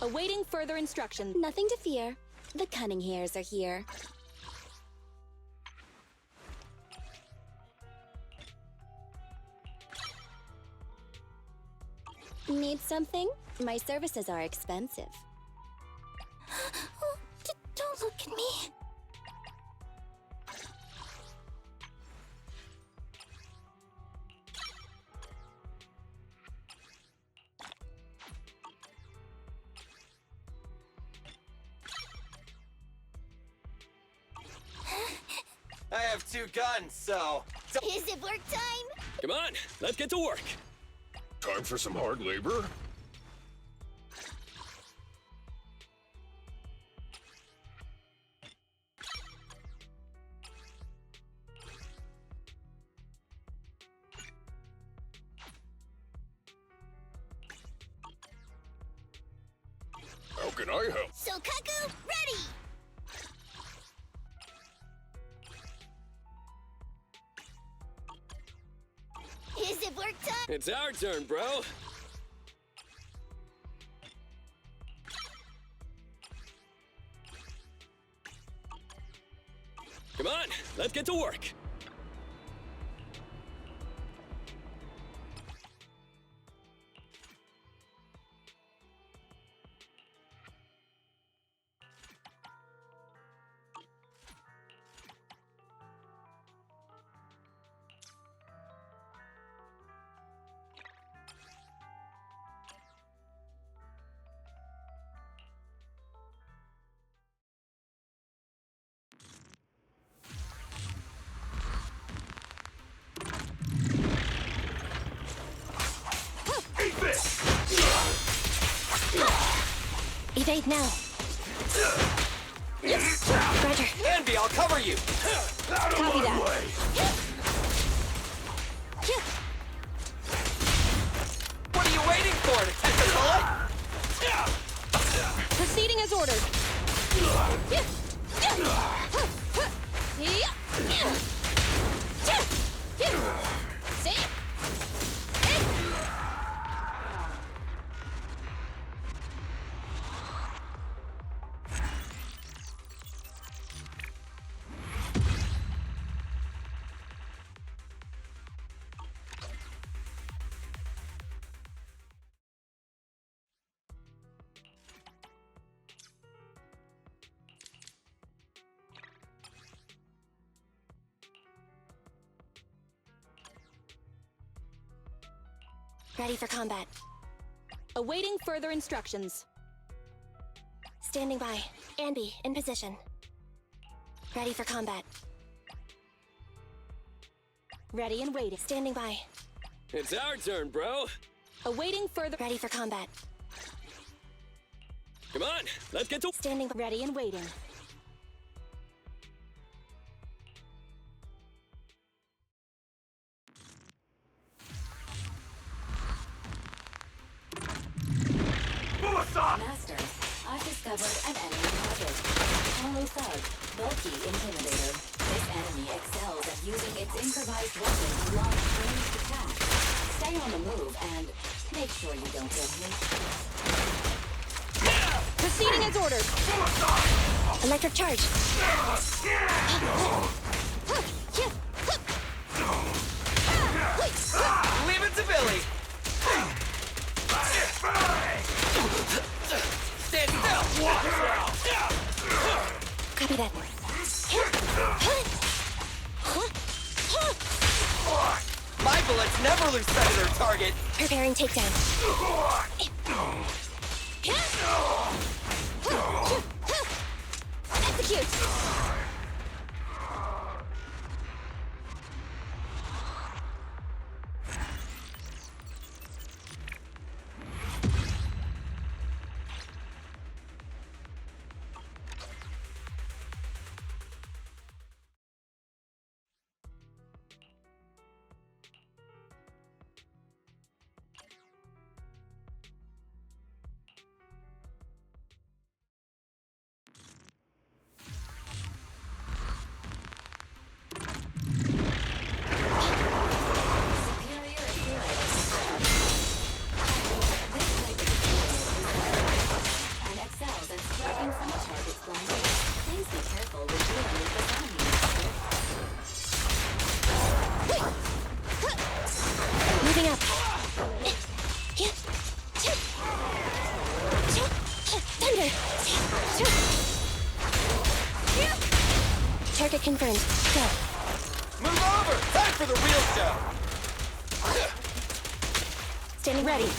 Awaiting further instruction. Nothing to fear. The cunning hairs are here. Need something? My services are expensive. Don't look at me. I have 2 guns, so... Is it work time? Come on, let's get to work. Time for some hard labor? How can I help? Sokaku, ready! Is it work time? It's our turn, bro. Come on, let's get to work. Evade now. Roger. Anby, I'll cover you! Out of Copy my that. way! What are you waiting for, to catch a bullet? Proceeding as ordered. See? Ready for combat. Awaiting further instructions. Standing by. Anby, in position. Ready for combat. Ready and waiting. Standing by. It's our turn, bro. Awaiting further. Ready for combat. Come on, let's get to... Standing by. Ready and waiting. Master, I've discovered an enemy target. Hollow Thug, bulky intimidator. This enemy excels at using its improvised weapon to launch ranged attacks. Stay on the move and make sure you don't get hit. Proceeding as ordered. Electric charge. Leave it to Billy! Stand still! Watch out! Copy that. My bullets never lose sight of their target! Preparing takedown. Execute! later. Target confirmed. Go. Move over! Time for the real show! Standing ready.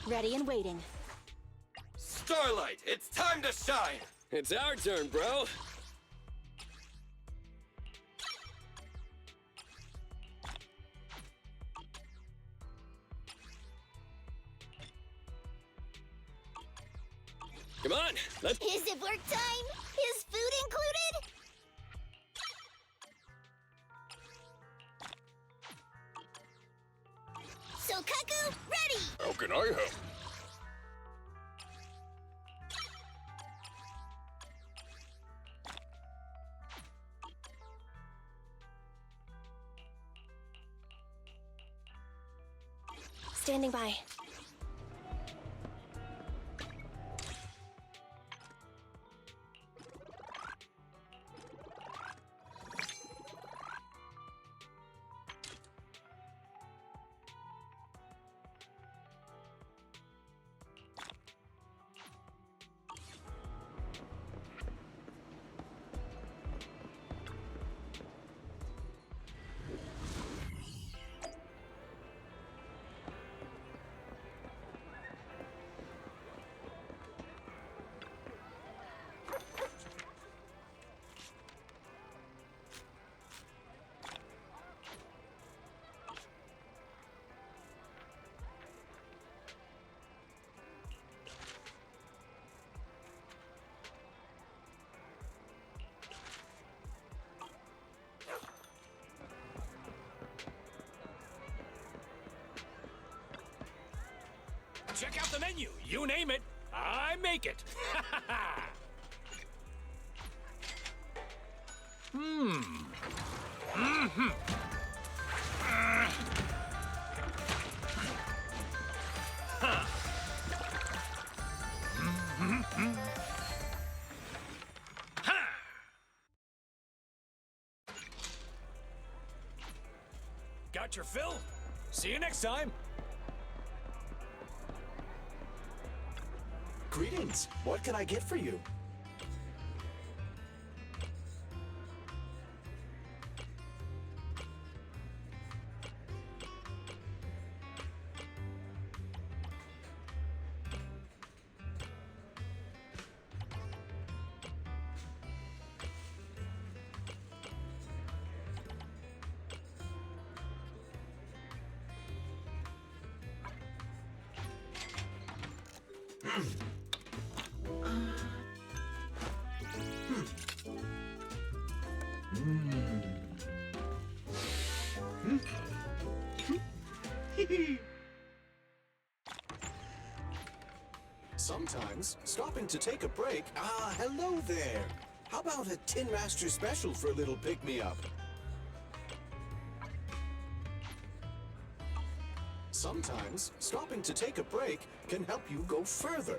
Ready and waiting. Starlight, it's time to shine! It's our turn, bro. Come on, let's... Is it work time? Is food included? So Kaku, ready! How can I help? Standing by. Check out the menu. You name it, I make it. Got your fill? See you next time. Greetings. What can I get for you? Sometimes stopping to take a break. Ah, hello there. How about a Tin Master special for a little pick-me-up? Sometimes stopping to take a break can help you go further.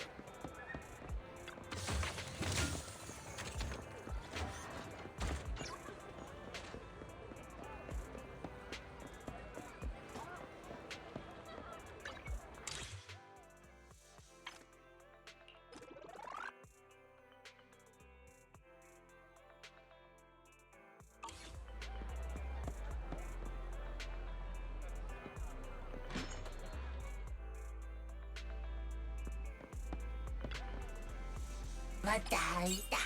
Madalita.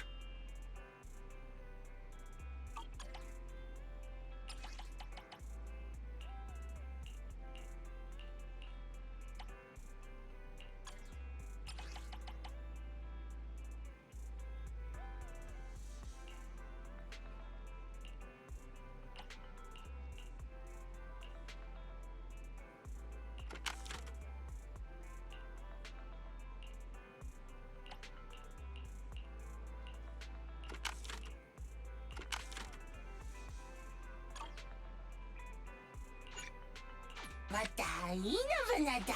またいいのぶなだ。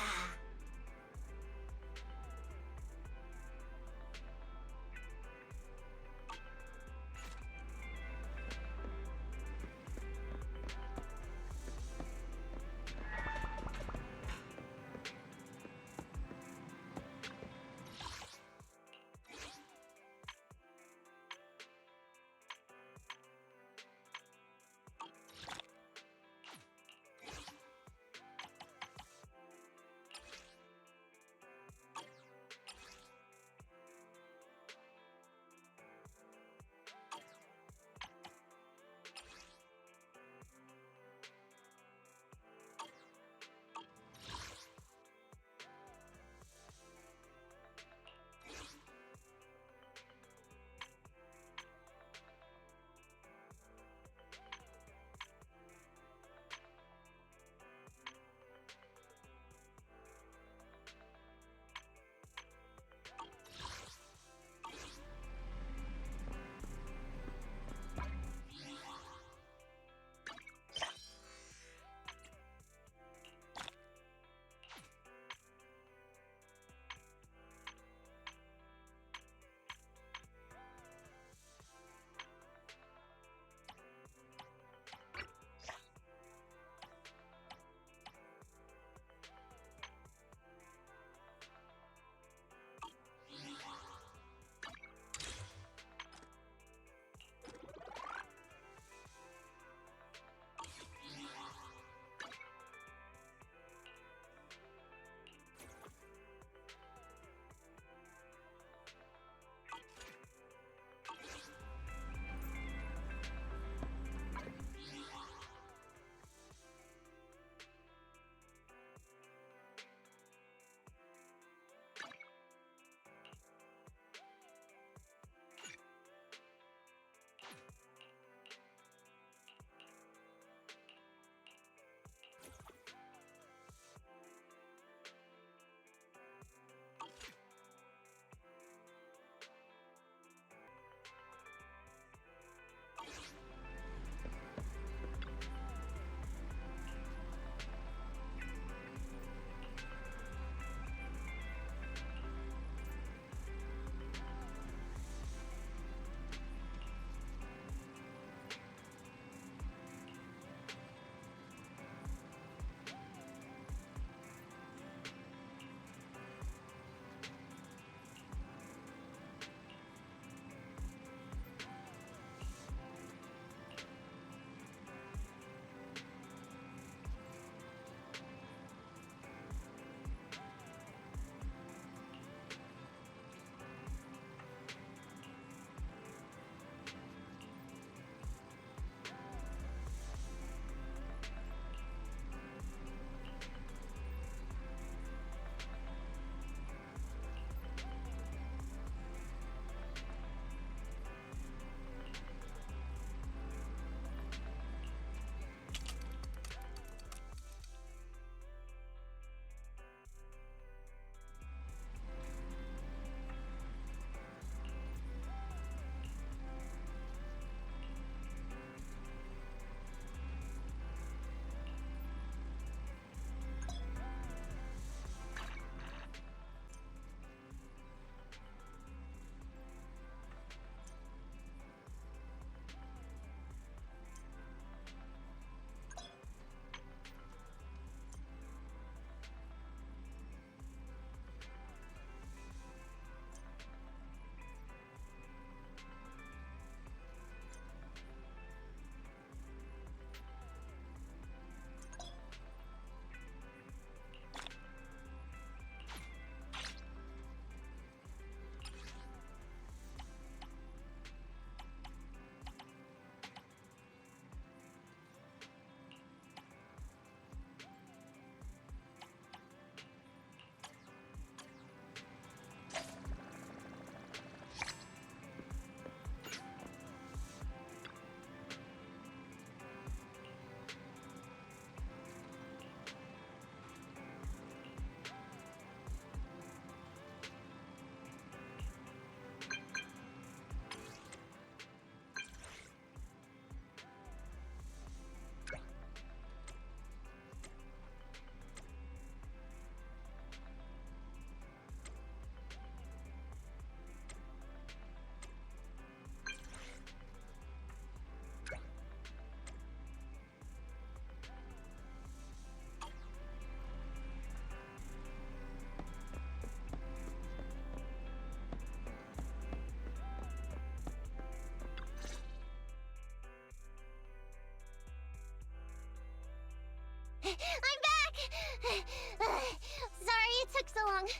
wrong.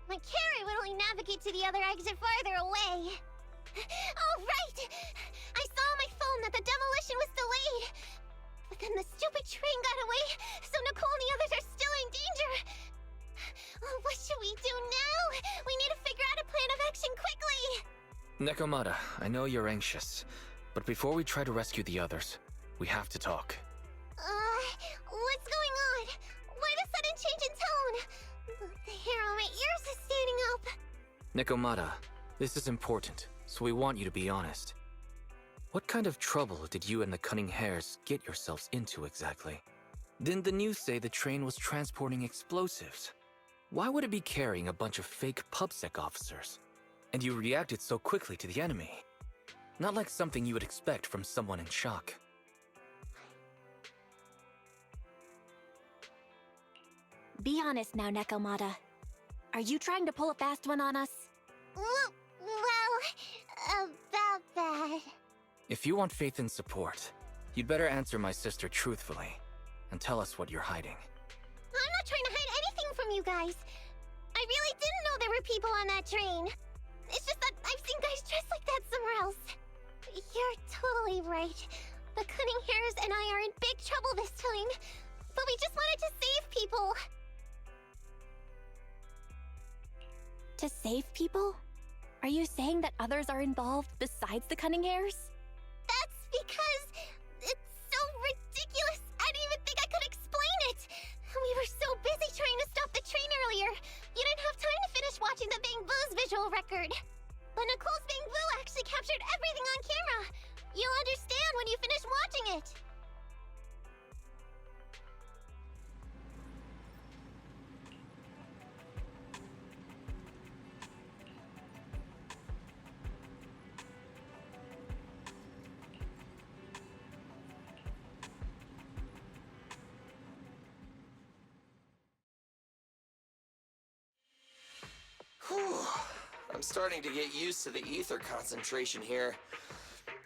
My carrot would only navigate to the other exit farther away. Oh, right! I saw on my phone that the demolition was delayed. But then the stupid train got away, so Nicole and the others are still in danger. Oh, what should we do now? We need to figure out a plan of action quickly. Nekomata, I know you're anxious, but before we try to rescue the others, we have to talk. What's going on? Why the sudden change in tone? The hair on my ears is standing up. Nekomata, this is important, so we want you to be honest. What kind of trouble did you and the Cunning Hares get yourselves into exactly? Didn't the news say the train was transporting explosives? Why would it be carrying a bunch of fake PubSec officers? And you reacted so quickly to the enemy. Not like something you would expect from someone in shock. Be honest now, Nekomata. Are you trying to pull a fast one on us? Well, about that. If you want Phaethon's support, you'd better answer my sister truthfully and tell us what you're hiding. I'm not trying to hide anything from you guys. I really didn't know there were people on that train. It's just that I've seen guys dressed like that somewhere else. You're totally right. The Cunning Hares and I are in big trouble this time. But we just wanted to save people. To save people? Are you saying that others are involved besides the Cunning Hares? That's because it's so ridiculous. I didn't even think I could explain it. We were so busy trying to stop the train earlier. You didn't have time to finish watching the Bang Boo's visual record. But Nicole's Bang Boo actually captured everything on camera. You'll understand when you finish watching it. I'm starting to get used to the ether concentration here.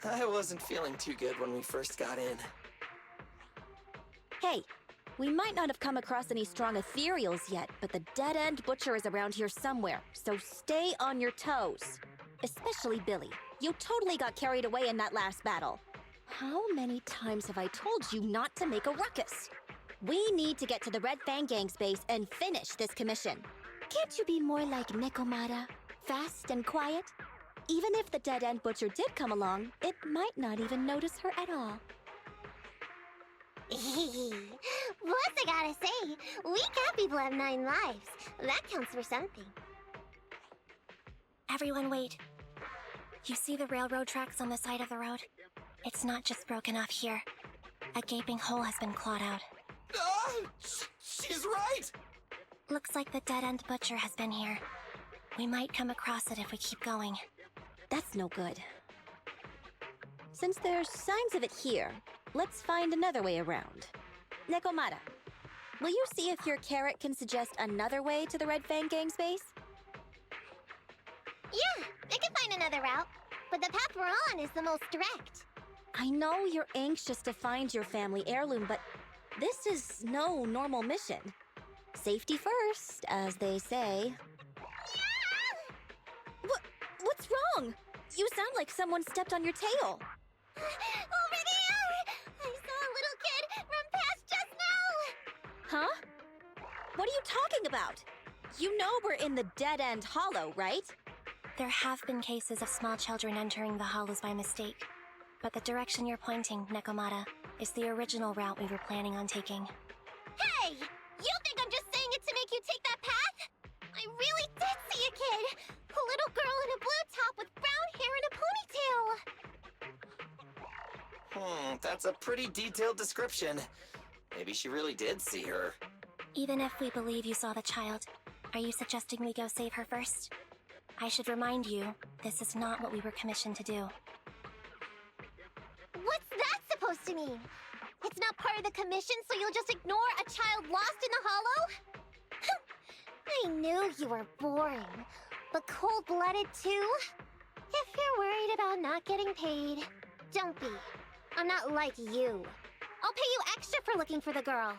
I wasn't feeling too good when we first got in. Hey, we might not have come across any strong ethereals yet, but the dead-end butcher is around here somewhere, so stay on your toes. Especially Billy. You totally got carried away in that last battle. How many times have I told you not to make a ruckus? We need to get to the Red Fang Gang's base and finish this commission. Can't you be more like Nekomata? Fast and quiet? Even if the dead-end butcher did come along, it might not even notice her at all. Plus, I gotta say, we cat people have 9 lives. That counts for something. Everyone wait. You see the railroad tracks on the side of the road? It's not just broken off here. A gaping hole has been clawed out. She's right! Looks like the dead-end butcher has been here. We might come across it if we keep going. That's no good. Since there's signs of it here, let's find another way around. Nekomata, will you see if your carrot can suggest another way to the Red Fang Gang's base? Yeah, I can find another route, but the path we're on is the most direct. I know you're anxious to find your family heirloom, but this is no normal mission. Safety first, as they say. What's wrong? You sound like someone stepped on your tail. Over there! I saw a little kid run past just now! Huh? What are you talking about? You know we're in the dead-end hollow, right? There have been cases of small children entering the hollows by mistake. But the direction you're pointing, Nekomata, is the original route we were planning on taking. Hey! You think I'm just saying it to make you take that path? I really did see a kid! A little girl in a blue top with brown hair and a ponytail! That's a pretty detailed description. Maybe she really did see her. Even if we believe you saw the child, are you suggesting we go save her first? I should remind you, this is not what we were commissioned to do. What's that supposed to mean? It's not part of the commission, so you'll just ignore a child lost in the hollow? I knew you were boring, but cold-blooded too? If you're worried about not getting paid, don't be. I'm not like you. I'll pay you extra for looking for the girl.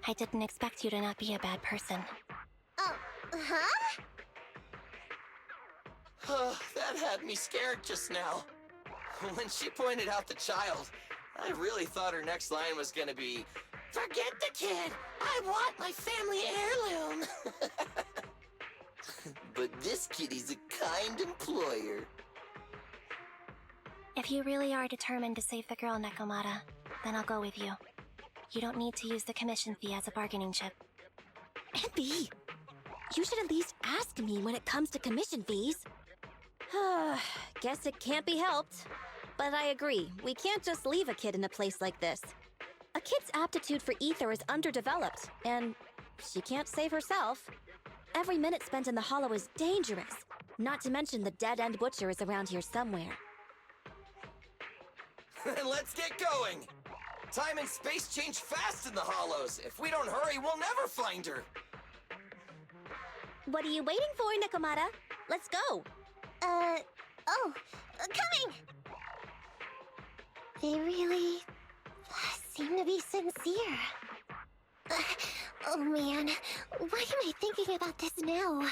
I didn't expect you to not be a bad person. Oh, huh? That had me scared just now. When she pointed out the child, I really thought her next line was gonna be, "Forget the kid! I want my family heirloom!" But this kitty's a kind employer. If you really are determined to save the girl, Nekomata, then I'll go with you. You don't need to use the commission fee as a bargaining chip. Abby, you should at least ask me when it comes to commission fees. Guess it can't be helped. But I agree, we can't just leave a kid in a place like this. A kid's aptitude for ether is underdeveloped, and she can't save herself. Every minute spent in the hollow is dangerous, not to mention the dead-end butcher is around here somewhere. Then let's get going! Time and space change fast in the hollows. If we don't hurry, we'll never find her. What are you waiting for, Nekomata? Let's go! Coming! They really seem to be sincere. Oh man, why am I thinking about this now?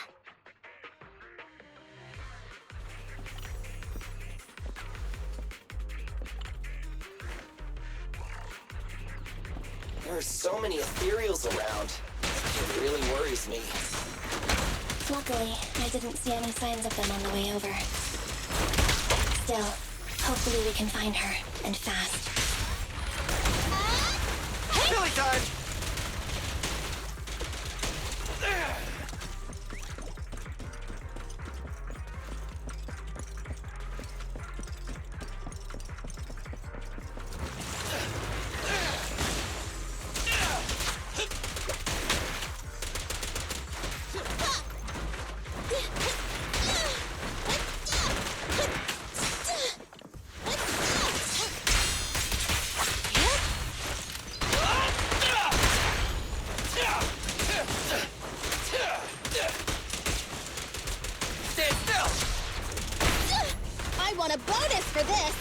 There are so many ethereals around. It really worries me. Luckily, I didn't see any signs of them on the way over. Still, hopefully we can find her, and fast. Billy time! I want a bonus for this!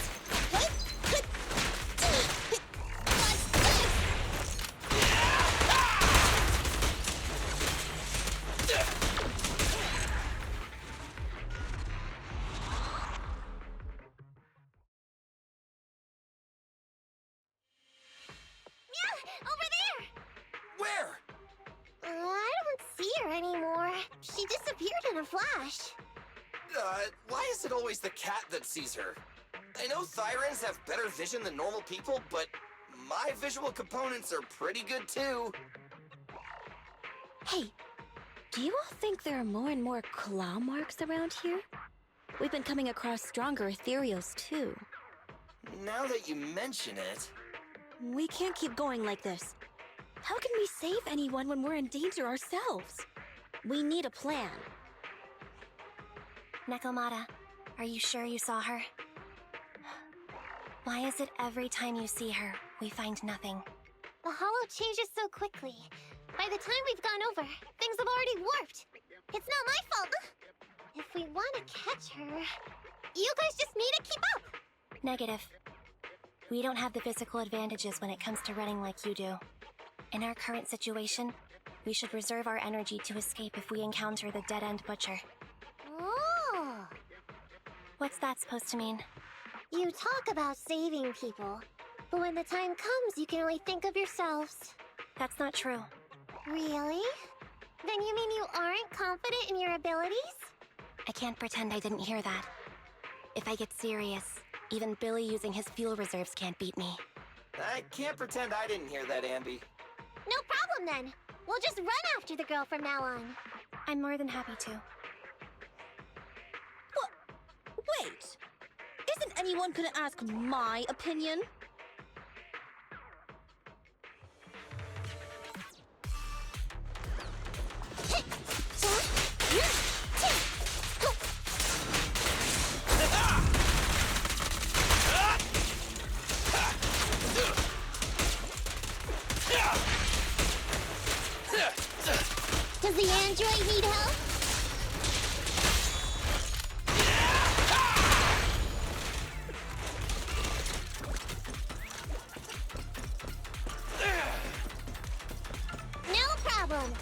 Over there! Where? I don't see her anymore. She disappeared in a flash. Why is it always the cat that sees her? I know Thyrans have better vision than normal people, but my visual components are pretty good too. Hey, do you all think there are more and more claw marks around here? We've been coming across stronger ethereals too. Now that you mention it... We can't keep going like this. How can we save anyone when we're in danger ourselves? We need a plan. Nekomata, are you sure you saw her? Why is it every time you see her, we find nothing? The hollow changes so quickly. By the time we've gone over, things have already warped. It's not my fault. If we want to catch her, you guys just need to keep up. Negative. We don't have the physical advantages when it comes to running like you do. In our current situation, we should reserve our energy to escape if we encounter the dead-end butcher. Oh! What's that supposed to mean? You talk about saving people, but when the time comes, you can only think of yourselves. That's not true. Really? Then you mean you aren't confident in your abilities? I can't pretend I didn't hear that. If I get serious, even Billy using his fuel reserves can't beat me. I can't pretend I didn't hear that, Ambi. No problem then. We'll just run after the girl from now on. I'm more than happy to. Wait! Isn't anyone gonna ask my opinion? Does the android need help? problem.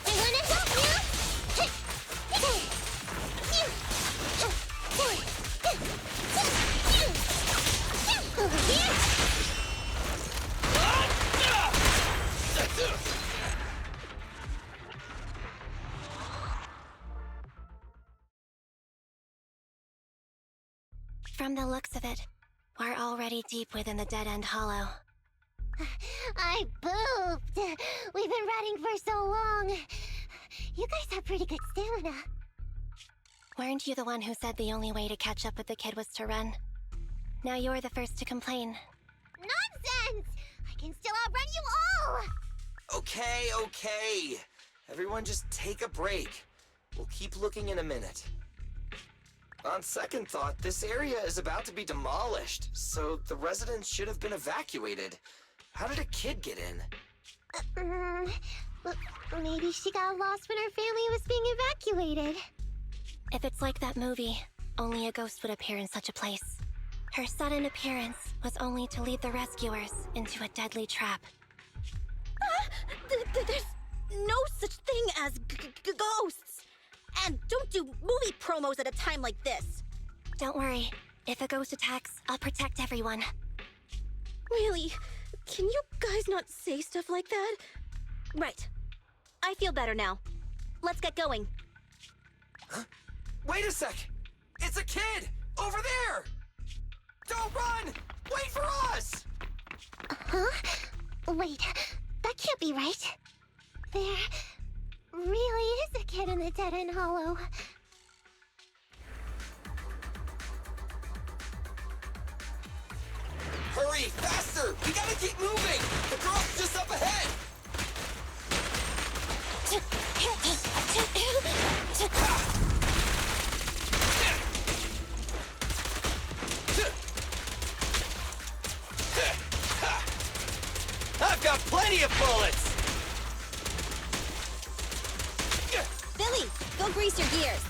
I wanna help you! Over here! From the looks of it, we're already deep within the dead-end hollow. I pooped! We've been running for so long. You guys have pretty good stamina. Weren't you the one who said the only way to catch up with the kid was to run? Now you're the first to complain. Nonsense! I can still outrun you all! Okay. Everyone just take a break. We'll keep looking in a minute. On second thought, this area is about to be demolished, so the residents should have been evacuated. How did a kid get in? Maybe she got lost when her family was being evacuated. If it's like that movie, only a ghost would appear in such a place. Her sudden appearance was only to lead the rescuers into a deadly trap. There's no such thing as ghosts! And don't do movie promos at a time like this! Don't worry. If a ghost attacks, I'll protect everyone. Really? Can you guys not say stuff like that? Right. I feel better now. Let's get going. Huh? Wait a sec! It's a kid! Over there! Don't run! Wait for us! Huh? Wait, that can't be right. There really is a kid in the dead-end hollow. Hurry, faster! We gotta keep moving! The girl's just up ahead! I've got plenty of bullets! Billy, go grease your gears.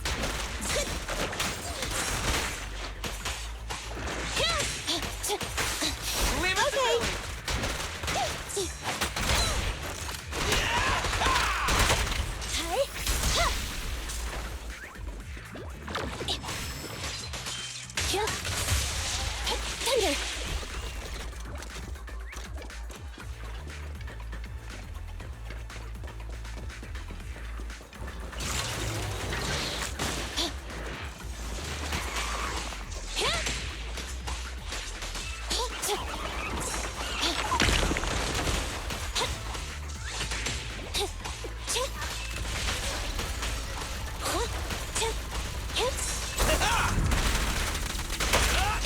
Leave it to Billy. Thunder!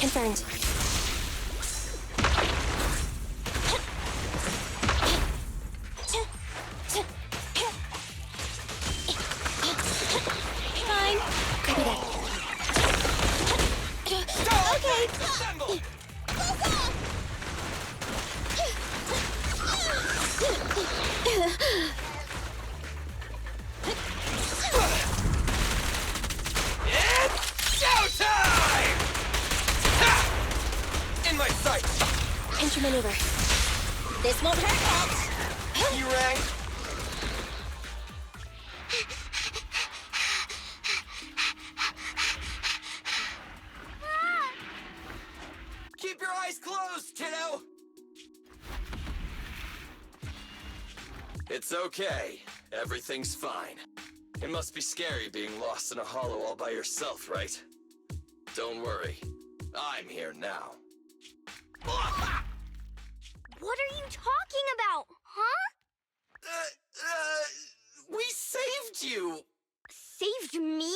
Confirmed. Fine. Copy that. Okay. Assemble! It's showtime! Ha! In my sight! Enter maneuver. This won't hurt. You rang? Keep your eyes closed, kiddo! It's okay. Everything's fine. It must be scary being lost in a hollow all by yourself, right? Don't worry. I'm here now. What are you talking about, huh? We saved you! Saved me?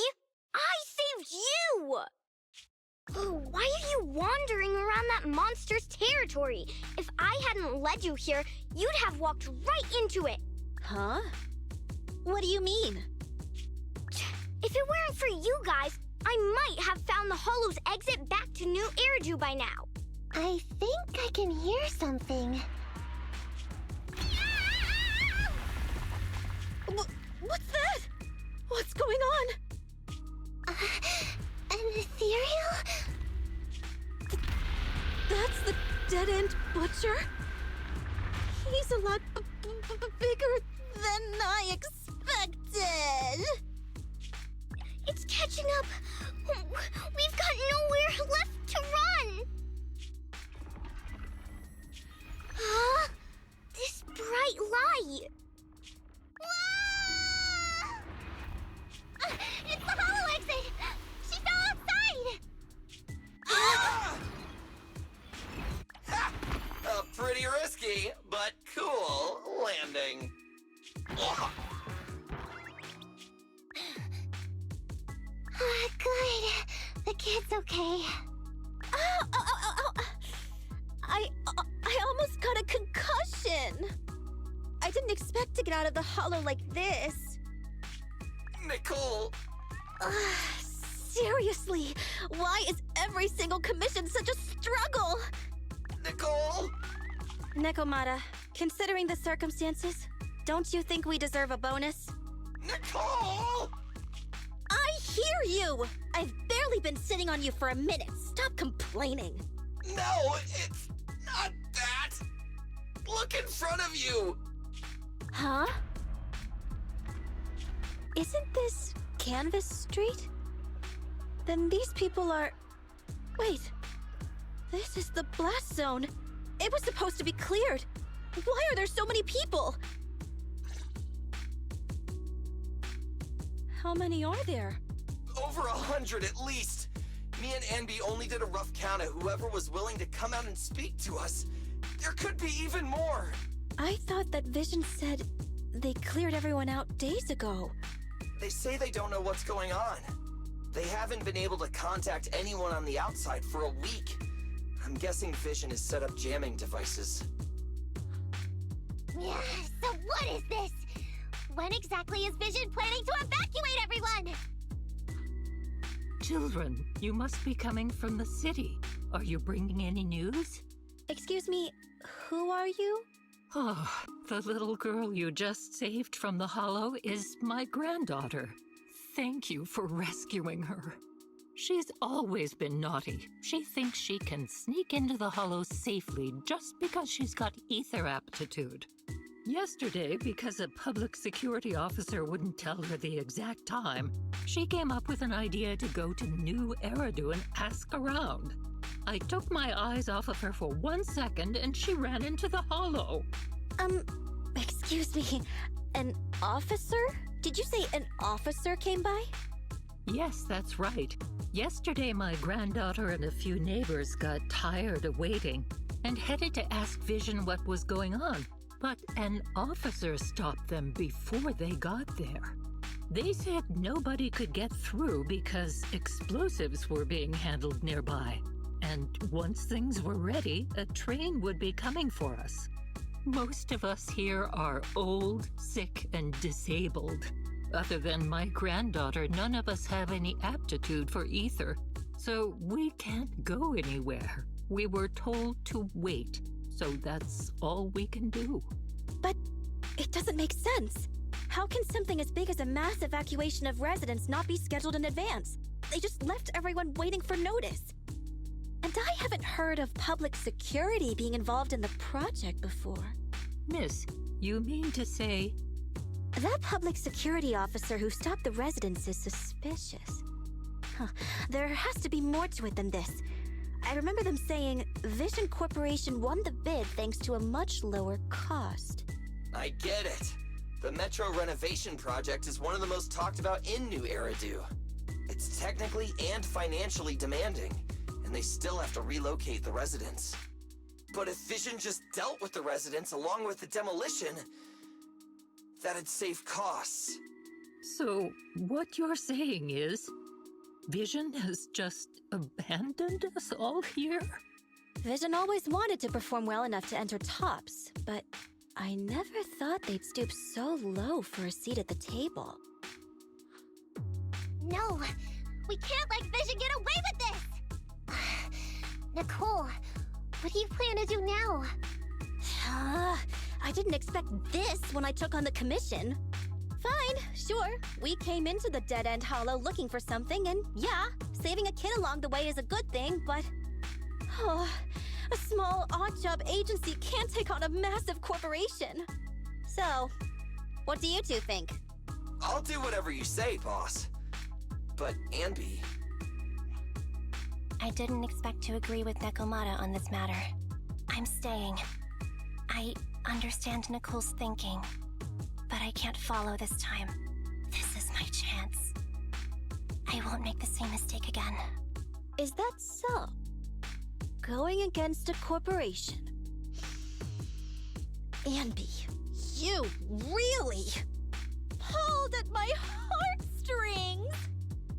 I saved you! Why are you wandering around that monster's territory? If I hadn't led you here, you'd have walked right into it. Huh? What do you mean? If it weren't for you guys, I might have found the hollow's exit back to New Eridu by now. I think I can hear something. What's that? What's going on? An ethereal? That's the dead-end butcher? He's a lot bigger than I expected. It's catching up. We've got nowhere left to run. Huh? This bright light. Ah! It's the hollow exit. She fell outside. Ha! Pretty risky, but cool landing. Good. The kid's okay. I almost got a concussion. I didn't expect to get out of the hollow like this. Nicole! Seriously, why is every single commission such a struggle? Nicole! Nekomata, considering the circumstances, don't you think we deserve a bonus? Nicole! I hear you! I've barely been sitting on you for a minute. Stop complaining. No, it's not that! Look in front of you! Huh? Isn't this Canvas Street? Then these people are... Wait. This is the blast zone. It was supposed to be cleared. Why are there so many people? How many are there? Over 100 at least. Me and Anby only did a rough count of whoever was willing to come out and speak to us. There could be even more. I thought that Vision said they cleared everyone out days ago. They say they don't know what's going on. They haven't been able to contact anyone on the outside for a week. I'm guessing Vision has set up jamming devices. Yeah, so what is this? When exactly is Vision planning to evacuate everyone? Children, you must be coming from the city. Are you bringing any news? Excuse me, who are you? Oh, the little girl you just saved from the hollow is my granddaughter. Thank you for rescuing her. She's always been naughty. She thinks she can sneak into the hollow safely just because she's got ether aptitude. Yesterday, because a public security officer wouldn't tell her the exact time, she came up with an idea to go to New Eridu and ask around. I took my eyes off of her for 1 second and she ran into the hollow. Excuse me, an officer? Did you say an officer came by? Yes, that's right. Yesterday, my granddaughter and a few neighbors got tired of waiting and headed to ask Vision what was going on. But an officer stopped them before they got there. They said nobody could get through because explosives were being handled nearby. And once things were ready, a train would be coming for us. Most of us here are old, sick, and disabled. Other than my granddaughter, none of us have any aptitude for ether. So we can't go anywhere. We were told to wait. So that's all we can do. But it doesn't make sense. How can something as big as a mass evacuation of residents not be scheduled in advance? They just left everyone waiting for notice. And I haven't heard of public security being involved in the project before. Miss, you mean to say... That public security officer who stopped the residents is suspicious. There has to be more to it than this. I remember them saying Vision Corporation won the bid thanks to a much lower cost. I get it. The Metro renovation project is one of the most talked about in New Eridu. It's technically and financially demanding, and they still have to relocate the residents. But if Vision just dealt with the residents along with the demolition, that'd save costs. So, what you're saying is, Vision has just abandoned us all here? Vision always wanted to perform well enough to enter tops, but I never thought they'd stoop so low for a seat at the table. No, we can't let Vision get away with this! Nicole, what do you plan to do now? I didn't expect this when I took on the commission. Fine, sure. We came into the dead-end hollow looking for something, and yeah, saving a kid along the way is a good thing, but... A small odd-job agency can't take on a massive corporation. So, what do you two think? I'll do whatever you say, boss. But, Anby... I didn't expect to agree with Nekomata on this matter. I'm staying. I understand Nicole's thinking, but I can't follow this time. This is my chance. I won't make the same mistake again. Is that so? Going against a corporation? Anby, you really pulled at my heartstrings!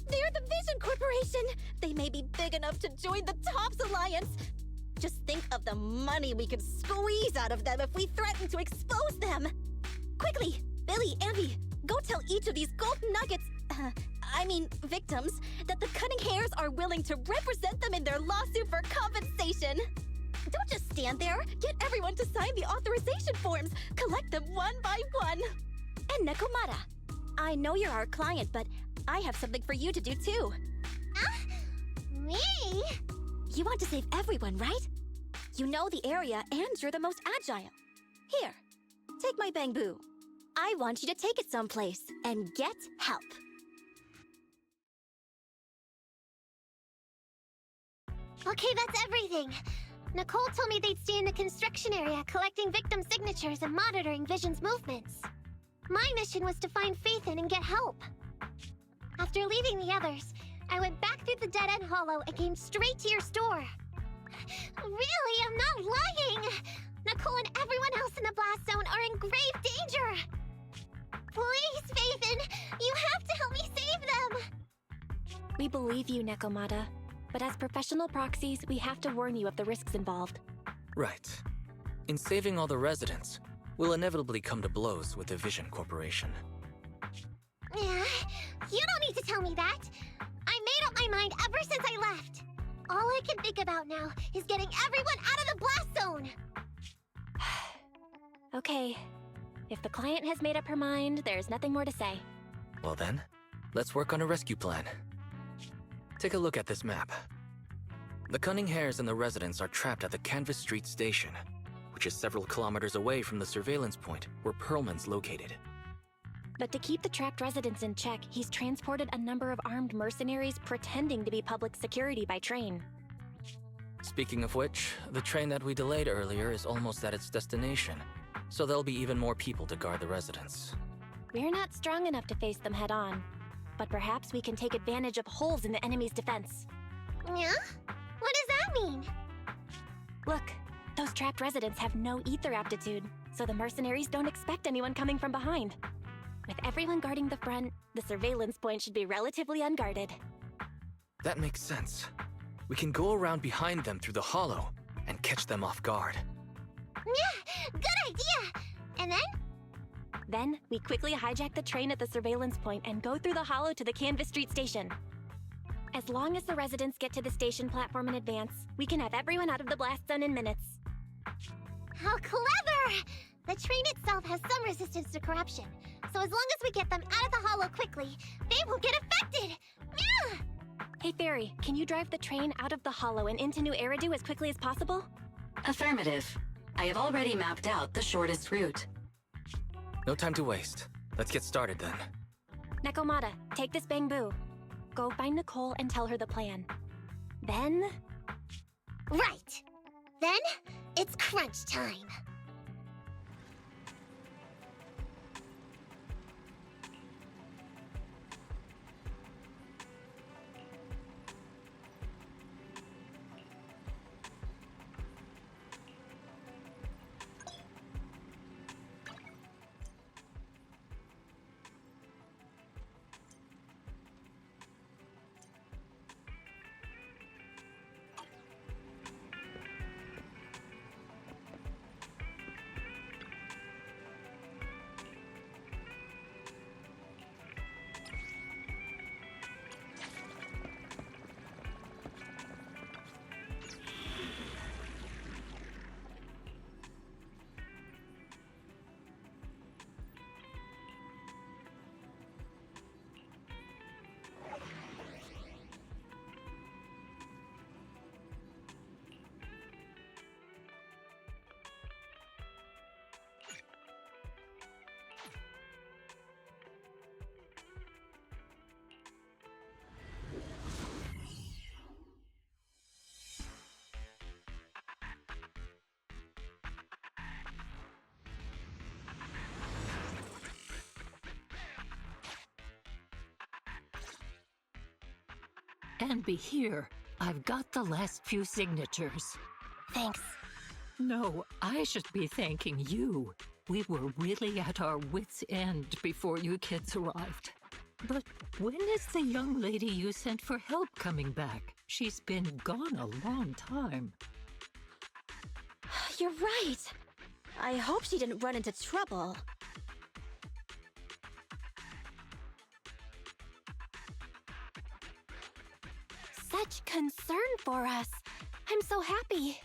They're the Vision Corporation! They may be big enough to join the Tops Alliance! Just think of the money we could squeeze out of them if we threaten to expose them! Quickly, Billy, Anby, go tell each of these gold nuggets, victims, that the Cunning Hairs are willing to represent them in their lawsuit for compensation! Don't just stand there! Get everyone to sign the authorization forms! Collect them one by one! And Nekomata, I know you're our client, but I have something for you to do too. Me? You want to save everyone, right? You know the area and you're the most agile. Here, take my bamboo. I want you to take it someplace and get help. Okay, that's everything. Nicole told me they'd stay in the construction area, collecting victim signatures and monitoring Vision's movements. My mission was to find Phaethon and get help. After leaving the others, I went back through the dead-end hollow and came straight to your store. Really, I'm not lying! Nicole and everyone else in the blast zone are in grave danger! Please, Phaethon, you have to help me save them! We believe you, Nekomata. But as professional proxies, we have to warn you of the risks involved. Right. In saving all the residents, we'll inevitably come to blows with the Vision Corporation. You don't need to tell me that! I made up my mind ever since I left! All I can think about now is getting everyone out of the blast zone! Okay. If the client has made up her mind, there's nothing more to say. Well then, let's work on a rescue plan. Take a look at this map. The Cunning Hairs and the residents are trapped at the Canvas Street station, which is several kilometers away from the surveillance point where Perlman's located. But to keep the trapped residents in check, he's transported a number of armed mercenaries pretending to be public security by train. Speaking of which, the train that we delayed earlier is almost at its destination, so there'll be even more people to guard the residents. We're not strong enough to face them head-on, but perhaps we can take advantage of holes in the enemy's defense. Yeah? What does that mean? Look, those trapped residents have no ether aptitude, so the mercenaries don't expect anyone coming from behind. With everyone guarding the front, the surveillance point should be relatively unguarded. That makes sense. We can go around behind them through the hollow and catch them off guard. Yeah, good idea! And then? Then, we quickly hijack the train at the surveillance point and go through the hollow to the Canvas Street station. As long as the residents get to the station platform in advance, we can have everyone out of the blast zone in minutes. How clever! The train itself has some resistance to corruption, so as long as we get them out of the hollow quickly, they won't get affected! Yeah! Hey Fairy, can you drive the train out of the hollow and into New Eridu as quickly as possible? Affirmative. I have already mapped out the shortest route. No time to waste. Let's get started then. Nekomata, take this bamboo. Go find Nicole and tell her the plan. Then... Right! Then, it's crunch time! And be here. I've got the last few signatures. Thanks. No, I should be thanking you. We were really at our wits' end before you kids arrived. But when is the young lady you sent for help coming back? She's been gone a long time. You're right. I hope she didn't run into trouble. Such concern for us. I'm so happy.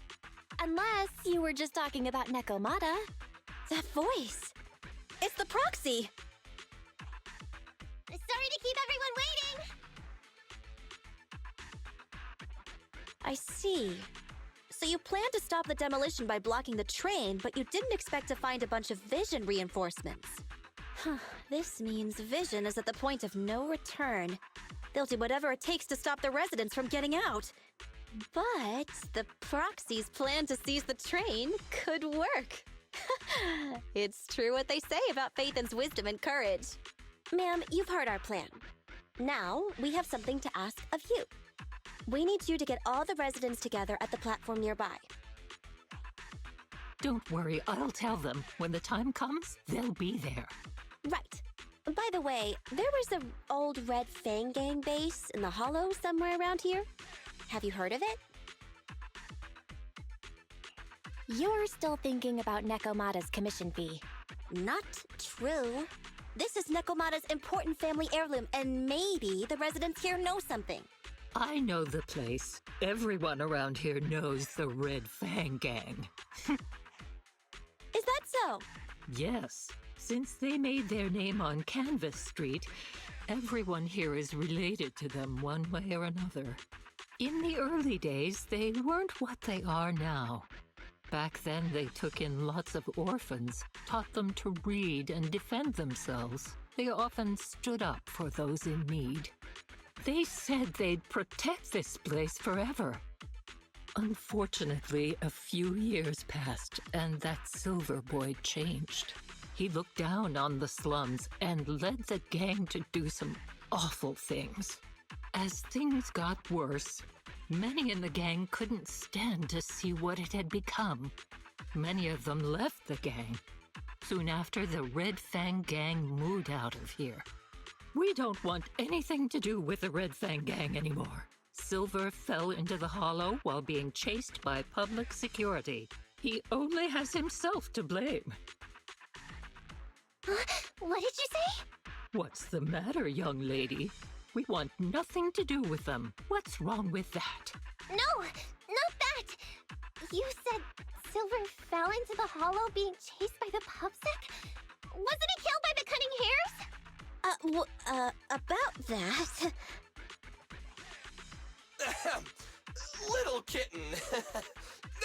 Unless you were just talking about Nekomata. That voice. It's the proxy. Sorry to keep everyone waiting. I see. So you planned to stop the demolition by blocking the train, but you didn't expect to find a bunch of vision reinforcements. This means vision is at the point of no return. They'll do whatever it takes to stop the residents from getting out. But the proxy's plan to seize the train could work. It's true what they say about Phaethon's wisdom and courage. Ma'am, you've heard our plan. Now, we have something to ask of you. We need you to get all the residents together at the platform nearby. Don't worry, I'll tell them. When the time comes, they'll be there. Right. By the way, there was an old Red Fang Gang base in the hollow somewhere around here. Have you heard of it? You're still thinking about Nekomata's commission fee. Not true. This is Nekomata's important family heirloom, and maybe the residents here know something. I know the place. Everyone around here knows the Red Fang Gang. Is that so? Yes. Since they made their name on Canvas Street, everyone here is related to them one way or another. In the early days, they weren't what they are now. Back then, they took in lots of orphans, taught them to read and defend themselves. They often stood up for those in need. They said they'd protect this place forever. Unfortunately, a few years passed, and that Silver Boy changed. He looked down on the slums and led the gang to do some awful things. As things got worse, many in the gang couldn't stand to see what it had become. Many of them left the gang. Soon after, the Red Fang Gang moved out of here. We don't want anything to do with the Red Fang Gang anymore. Silver fell into the hollow while being chased by public security. He only has himself to blame. What did you say? What's the matter, young lady? We want nothing to do with them. What's wrong with that? No, not that. You said Silver fell into the hollow being chased by the pubsec? Wasn't he killed by the cunning hares? About that... Little kitten.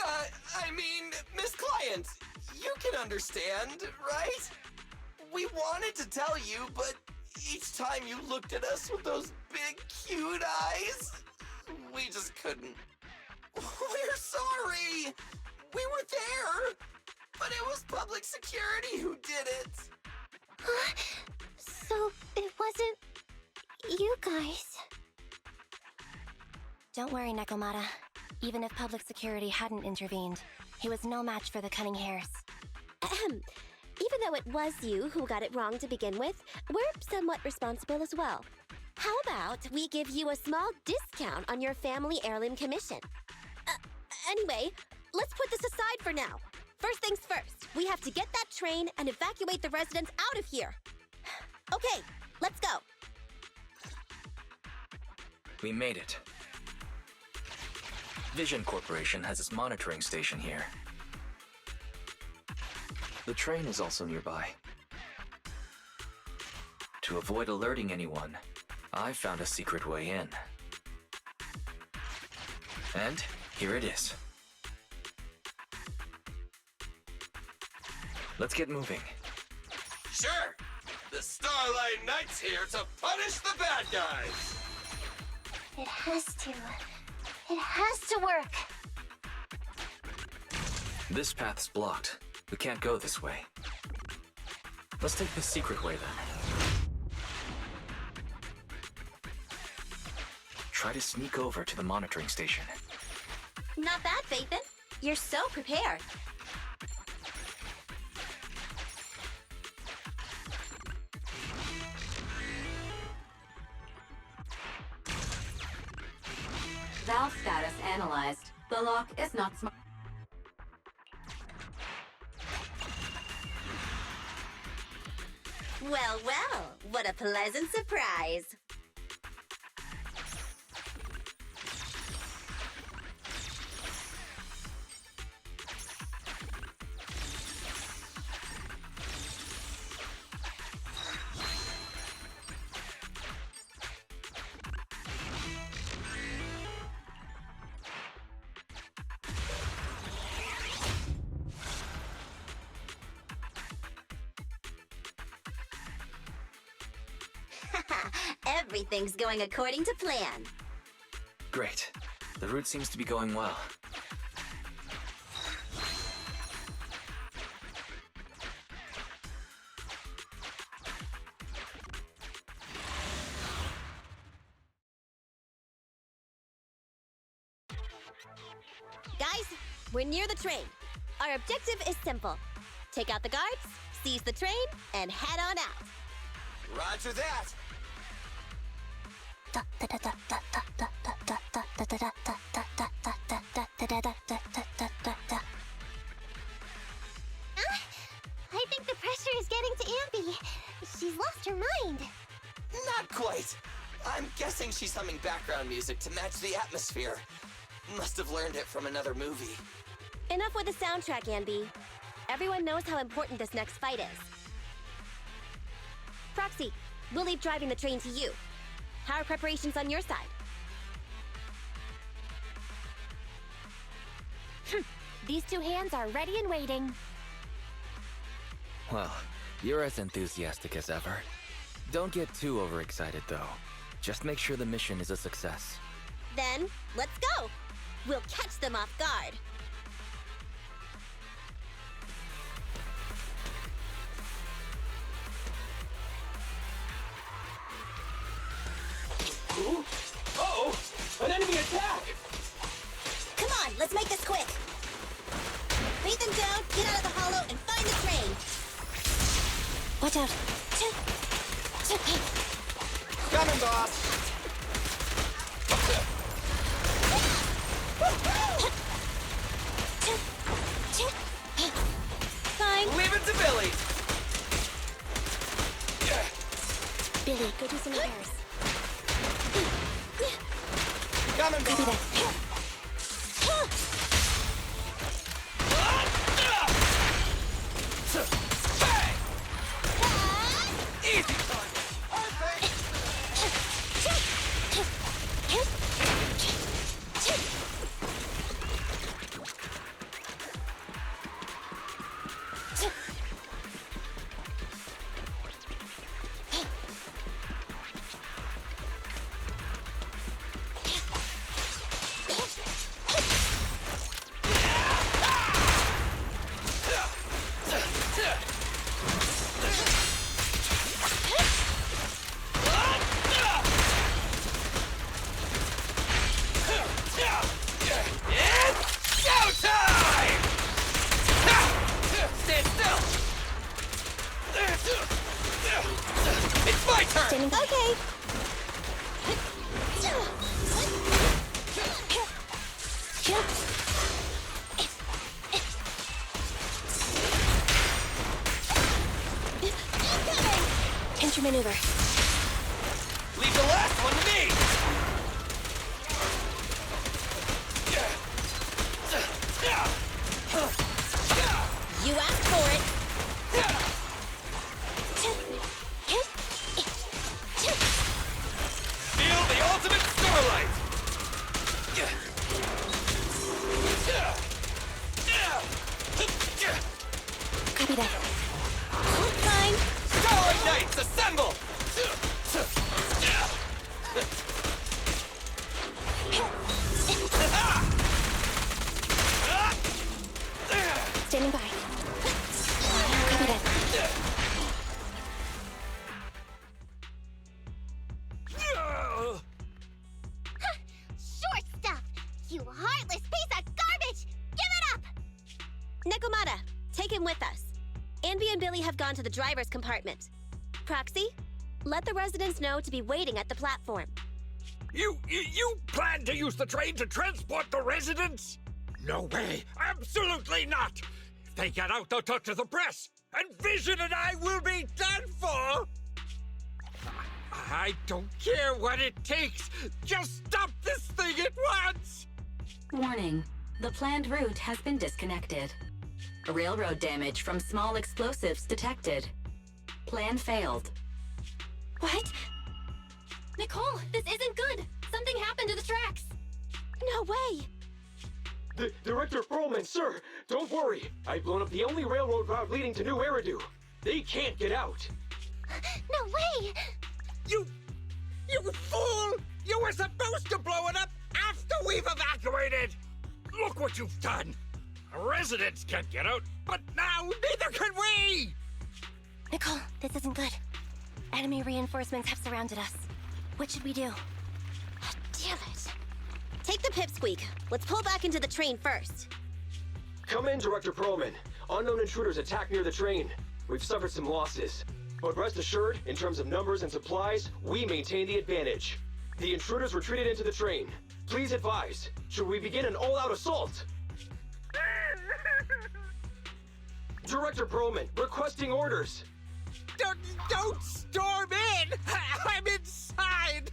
I mean, Miss Client, you can understand, right? We wanted to tell you, but each time you looked at us with those big, cute eyes, we just couldn't. We're sorry. We were there, but it was public security who did it. So it wasn't you guys. Don't worry, Nekomata. Even if public security hadn't intervened, he was no match for the cunning hares. Even though it was you who got it wrong to begin with, we're somewhat responsible as well. How about we give you a small discount on your family heirloom commission? Anyway, let's put this aside for now. First things first, we have to get that train and evacuate the residents out of here. Okay, let's go. We made it. Vision Corporation has its monitoring station here. The train is also nearby. To avoid alerting anyone, I found a secret way in. And here it is. Let's get moving. Sure! The Starlight Knight's here to punish the bad guys! It has to. It has to work. This path's blocked. We can't go this way. Let's take the secret way then. try to sneak over to the monitoring station. Not bad, Phaethon. You're so prepared. Valve status analyzed. The lock is not smart. Well, well, what a pleasant surprise. Everything's going according to plan. Great. The route seems to be going well. Guys, we're near the train. Our objective is simple. Take out the guards, seize the train, and head on out. Roger that! I think the pressure is getting to Ambi. She's lost her mind. Not quite. I'm guessing she's humming background music to match the atmosphere. Must have learned it from another movie. Enough with the soundtrack, Anby. Everyone knows how important this next fight is. Proxy, we'll leave driving the train to you. How are preparations on your side? These two hands are ready and waiting. Well, you're as enthusiastic as ever. Don't get too overexcited, though. Just make sure the mission is a success. Then, let's go! We'll catch them off guard. Uh-oh! An enemy attack! Come on, let's make this quick. Beat them down, get out of the hollow, and find the train. Watch out. Coming, boss! Fine. Leave it to Billy! Billy, go do some repairs. Coming, boss! Easy! It's my turn! Okay. Intermaneuver. Leave the last one to me! You asked for it. Feel the ultimate starlight! Copy that. Fine. Starlight Knights, assemble! with us. Anby and Billy have gone to the driver's compartment. Proxy, let the residents know to be waiting at the platform. You plan to use the train to transport the residents? No way! Absolutely not! If they get out, they'll talk to the press, and Vision and I will be done for! I don't care what it takes! Just stop this thing at once! Warning. The planned route has been disconnected. Railroad damage from small explosives detected. Plan failed. What? Nicole, this isn't good! Something happened to the tracks! No way! Director Perlman, sir, don't worry. I've blown up the only railroad route leading to New Eridu. They can't get out. No way! You fool! You were supposed to blow it up after we've evacuated! Look what you've done! Residents can't get out, but now neither can we! Nicole, this isn't good. Enemy reinforcements have surrounded us. What should we do? Damn it. Take the pipsqueak. Let's pull back into the train first. Come in, Director Perlman. Unknown intruders attacked near the train. We've suffered some losses. But rest assured, in terms of numbers and supplies, we maintain the advantage. The intruders retreated into the train. Please advise, should we begin an all-out assault? Director Perlman, requesting orders. Don't storm in! I'm inside!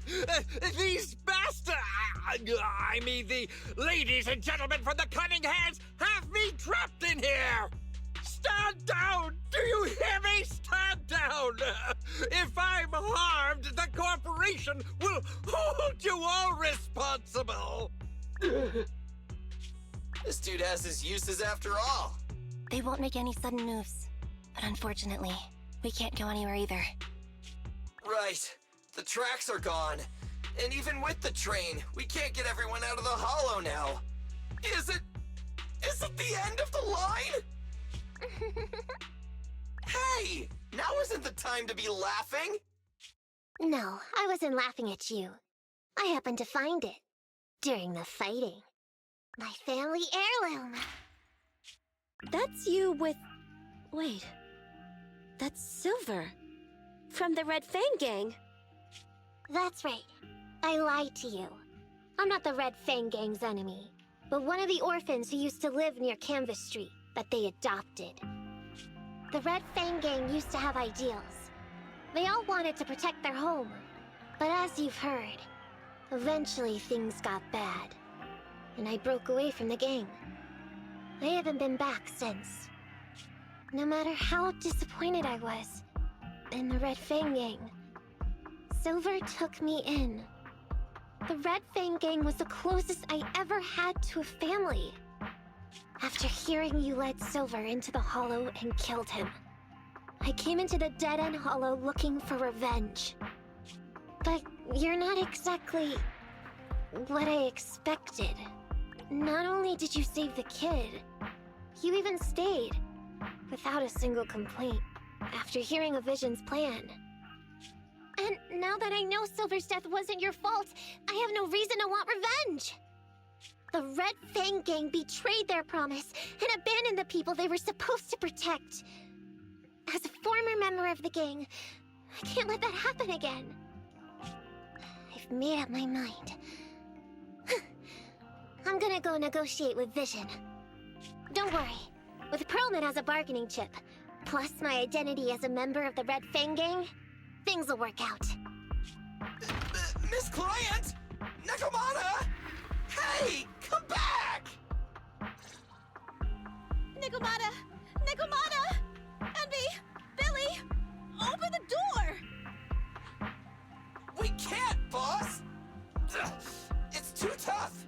These bastards... I mean, the ladies and gentlemen from the Cunning Hands have me trapped in here! Stand down! Do you hear me? Stand down! If I'm harmed, the corporation will hold you all responsible! This dude has his uses after all. They won't make any sudden moves. But unfortunately, we can't go anywhere either. Right. The tracks are gone. And even with the train, we can't get everyone out of the hollow now. Is it the end of the line? Hey! Now isn't the time to be laughing! No, I wasn't laughing at you. I happened to find it. During the fighting. My family heirloom. That's you with... Wait. That's Silver. From the Red Fang Gang. That's right. I lied to you. I'm not the Red Fang Gang's enemy, but one of the orphans who used to live near Canvas Street that they adopted. The Red Fang Gang used to have ideals. They all wanted to protect their home. But as you've heard, eventually things got bad. And I broke away from the gang. I haven't been back since. No matter how disappointed I was in the Red Fang Gang, Silver took me in. The Red Fang Gang was the closest I ever had to a family. After hearing you led Silver into the Hollow and killed him, I came into the dead-end Hollow looking for revenge. But you're not exactly what I expected. Not only did you save the kid, you even stayed, without a single complaint, after hearing of Vision's plan. And now that I know Silver's death wasn't your fault, I have no reason to want revenge! The Red Fang Gang betrayed their promise and abandoned the people they were supposed to protect. As a former member of the gang, I can't let that happen again. I've made up my mind. I'm gonna go negotiate with Vision. Don't worry. With Perlman as a bargaining chip, plus my identity as a member of the Red Fang Gang, things will work out. Miss Client! Nakamata! Hey! Come back! Nikomata! Nikomata! Envy! Billy! Open the door! We can't, boss! It's too tough!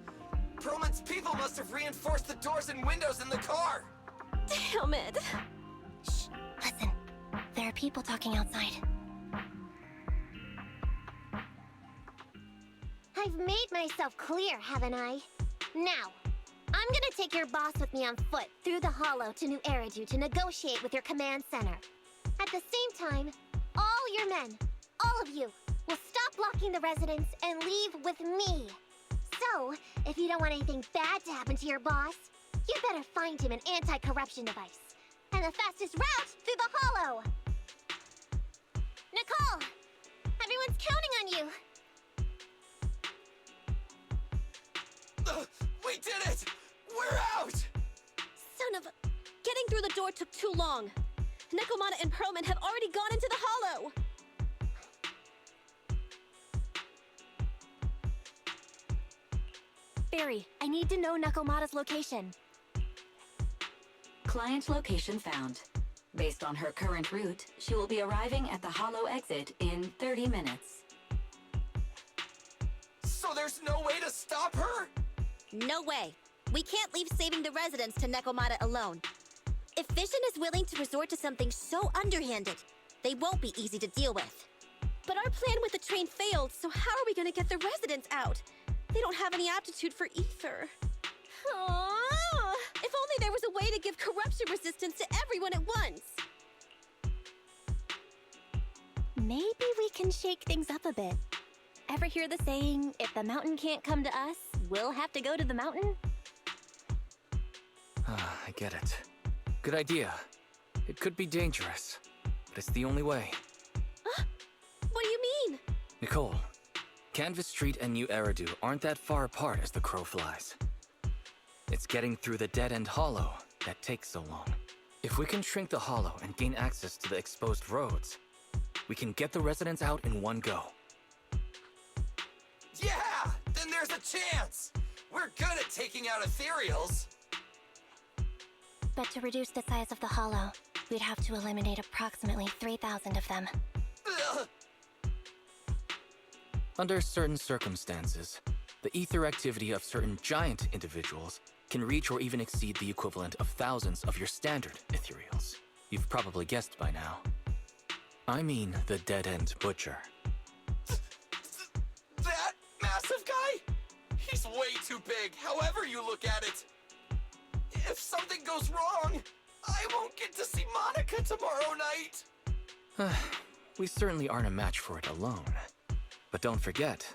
Perlman's people must have reinforced the doors and windows in the car! Damn it! Shh, listen. There are people talking outside. I've made myself clear, haven't I? Now, I'm gonna take your boss with me on foot through the Hollow to New Eridu to negotiate with your command center. At the same time, all your men, all of you, will stop blocking the residents and leave with me. So, if you don't want anything bad to happen to your boss, you better find him an anti-corruption device. and the fastest route through the hollow. Nicole! Everyone's counting on you! We did it! We're out! Son of a... Getting through the door took too long. Nekomata and Perlman have already gone into the hollow! Barry, I need to know Nekomata's location. Client location found. Based on her current route, she will be arriving at the hollow exit in 30 minutes. So there's no way to stop her? No way. We can't leave saving the residents to Nekomata alone. If Vision is willing to resort to something so underhanded, they won't be easy to deal with. But our plan with the train failed, so how are we gonna get the residents out? They don't have any aptitude for ether. Aww. If only there was a way to give corruption resistance to everyone at once. Maybe we can shake things up a bit. Ever hear the saying, if the mountain can't come to us, we'll have to go to the mountain? I get it. Good idea. It could be dangerous, but it's the only way. What do you mean? Nicole, Canvas Street and New Eridu aren't that far apart as the crow flies. It's getting through the dead-end hollow that takes so long. If we can shrink the hollow and gain access to the exposed roads, we can get the residents out in one go. Yeah! Then there's a chance! We're good at taking out ethereals! But to reduce the size of the hollow, we'd have to eliminate approximately 3,000 of them. Ugh. Under certain circumstances, the ether activity of certain giant individuals can reach or even exceed the equivalent of thousands of your standard ethereals. You've probably guessed by now. I mean the dead-end butcher. That massive guy? He's way too big, however you look at it. If something goes wrong, I won't get to see Monica tomorrow night. We certainly aren't a match for it alone. But don't forget,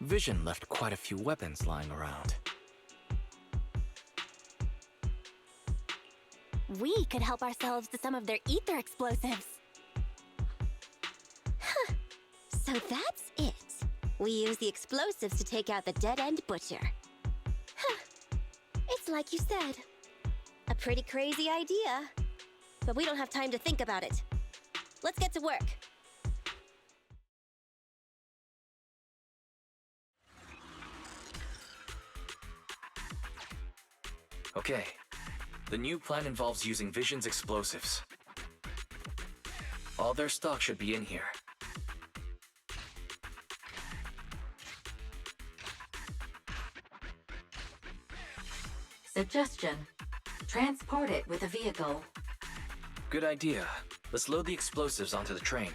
Vision left quite a few weapons lying around. We could help ourselves to some of their ether explosives. Huh. So that's it. We use the explosives to take out the dead-end butcher. Huh. It's like you said. A pretty crazy idea. But we don't have time to think about it. Let's get to work. Okay. The new plan involves using Vision's explosives. All their stock should be in here. Suggestion. Transport it with a vehicle. Good idea. Let's load the explosives onto the train.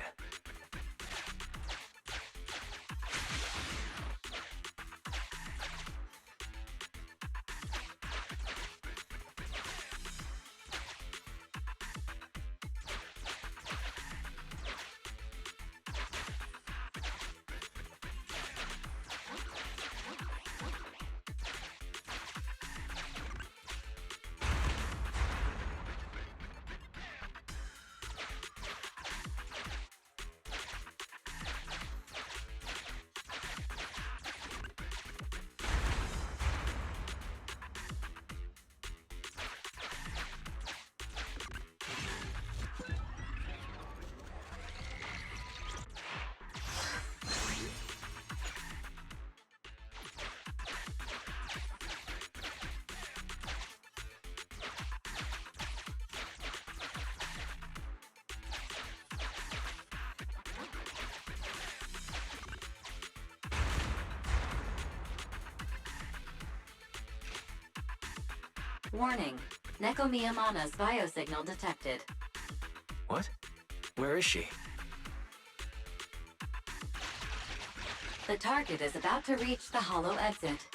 Warning. Nekomiyamana's biosignal detected. What? Where is she? The target is about to reach the hollow exit.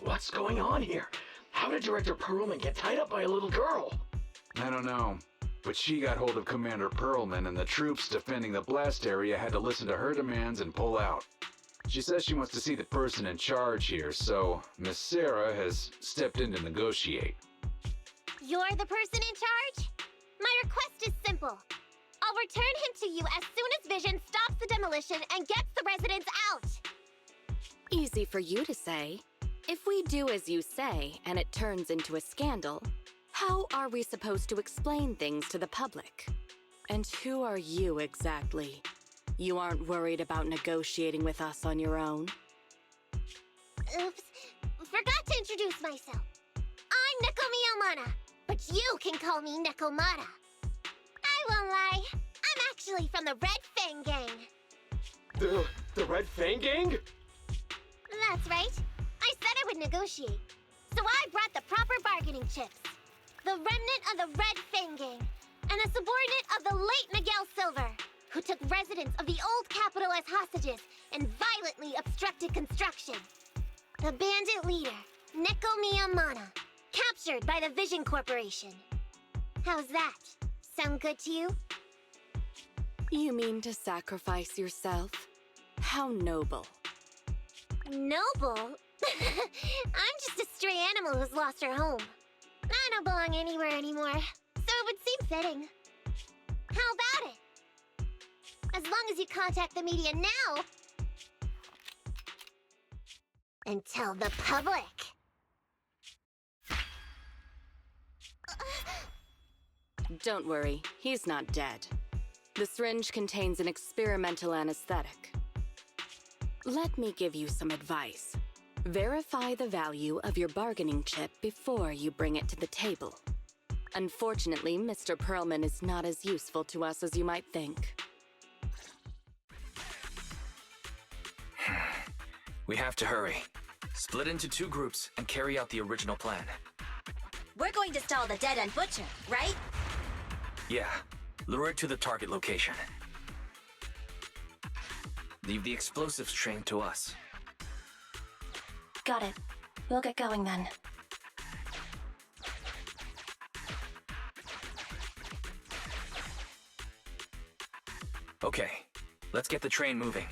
What's going on here? How did Director Perlman get tied up by a little girl? I don't know, but she got hold of Commander Perlman, and the troops defending the blast area had to listen to her demands and pull out. She says she wants to see the person in charge here, so Miss Sarah has stepped in to negotiate. You're the person in charge? My request is simple. I'll return him to you as soon as Vision stops the demolition and gets the residents out. Easy for you to say. If we do as you say and it turns into a scandal, how are we supposed to explain things to the public? And who are you exactly? You aren't worried about negotiating with us on your own? Oops. Forgot to introduce myself. I'm Neko Miyamana, but you can call me Nekomata. I won't lie. I'm actually from the Red Fang Gang. The Red Fang Gang? That's right. I said I would negotiate. So I brought the proper bargaining chips. The remnant of the Red Fang Gang, and a subordinate of the late Miguel Silver, who took residents of the old capital as hostages and violently obstructed construction. The bandit leader, Neko Miyamana, captured by the Vision Corporation. How's that? Sound good to you? You mean to sacrifice yourself? How noble. Noble? I'm just a stray animal who's lost her home. I don't belong anywhere anymore, so it would seem fitting. How about it? As long as you contact the media now and tell the public. Don't worry, he's not dead. The syringe contains an experimental anesthetic. Let me give you some advice. Verify the value of your bargaining chip before you bring it to the table. Unfortunately, Mr. Perlman is not as useful to us as you might think. We have to hurry. Split into 2 groups and carry out the original plan. We're going to stall the dead-end butcher, right? Yeah. Lure it to the target location. Leave the explosives train to us. Got it. We'll get going then. Okay, let's get the train moving.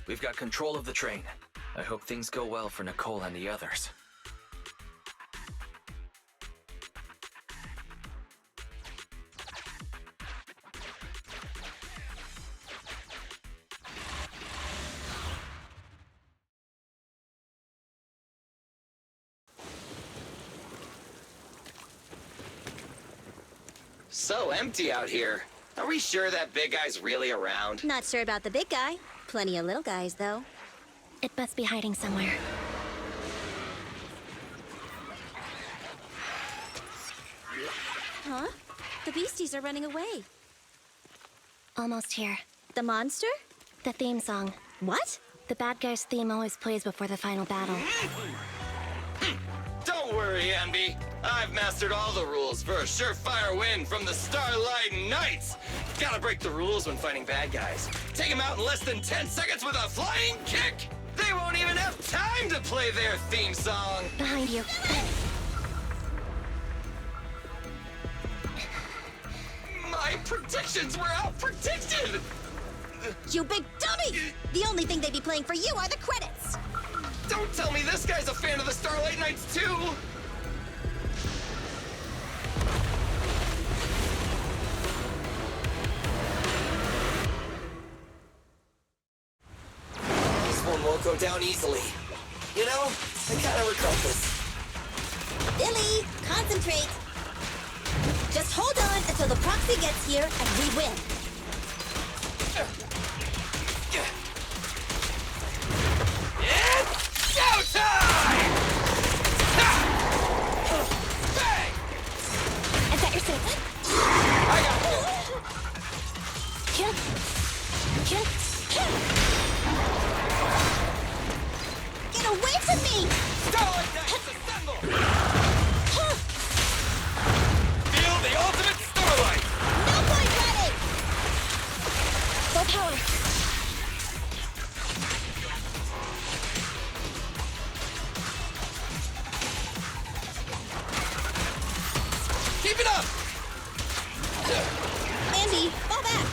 We've got control of the train. I hope things go well for Nicole and the others. So empty out here. Are we sure that big guy's really around? Not sure about the big guy. Plenty of little guys, though. It must be hiding somewhere. Huh? The beasties are running away. Almost here. The monster? The theme song. What? The bad guy's theme always plays before the final battle. Don't worry, Ambi. I've mastered all the rules for a surefire win from the Starlight Knights. Gotta break the rules when fighting bad guys. Take them out in less than 10 seconds with a flying kick. They won't even have time to play their theme song. Behind you. My predictions were out-predicted! You big dummy! The only thing they'd be playing for you are the credits! Don't tell me this guy's a fan of the Starlight Knights, too! This one won't go down easily. You know, I kind of regret this. Billy, concentrate! Just hold on until the proxy gets here and we win. It's showtime! Bang! Is that your statement? I got you. Get away from me! Starlight Knights, assemble! Feel the ultimate starlight! No point running! Full power. Keep it up! Mandy, fall back!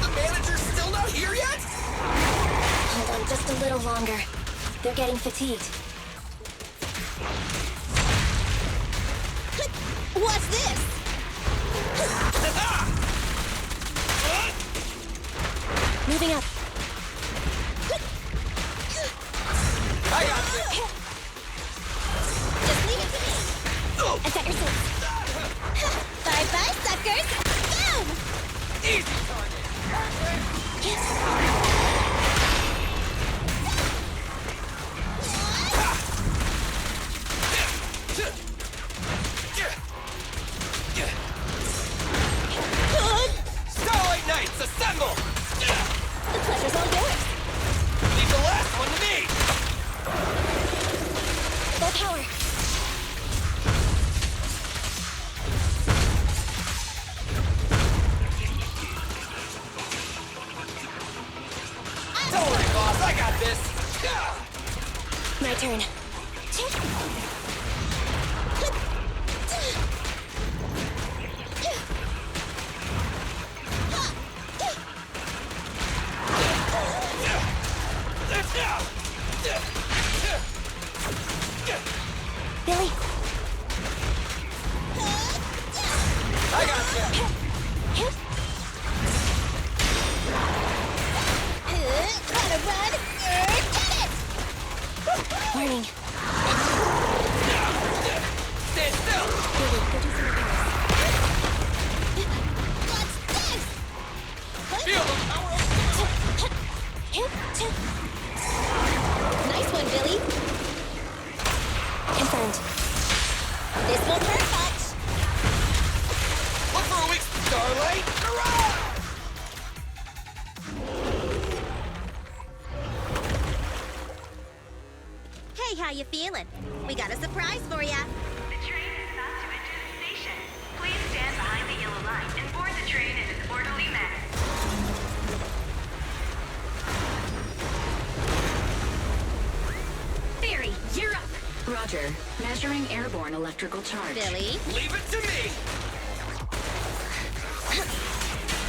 The manager's still not here yet? Hold on just a little longer. They're getting fatigued. What's this? Moving up. I got this! Just leave it to me. I got your six. Bye-bye, suckers! Boom! Easy target! Starlight Knights, assemble! The pleasure's all yours. Leave the last one to me! Full power. Don't worry, boss, I got this! My turn. Billy. I got you! Gotta run. Get it! Warning. Stay still! Billy, go do some repairs. What's this? Feel the power of... Nice one, Billy. Confirmed. This won't hurt much. Look for a weak Starlight! Hurrah! Hey, how you feeling? We got a surprise for ya. The train is about to enter the station. Please stand behind the yellow line and board the train in an orderly manner. Theory, you're up. Roger. Measuring airborne electrical charge. Billy. Leave it to me!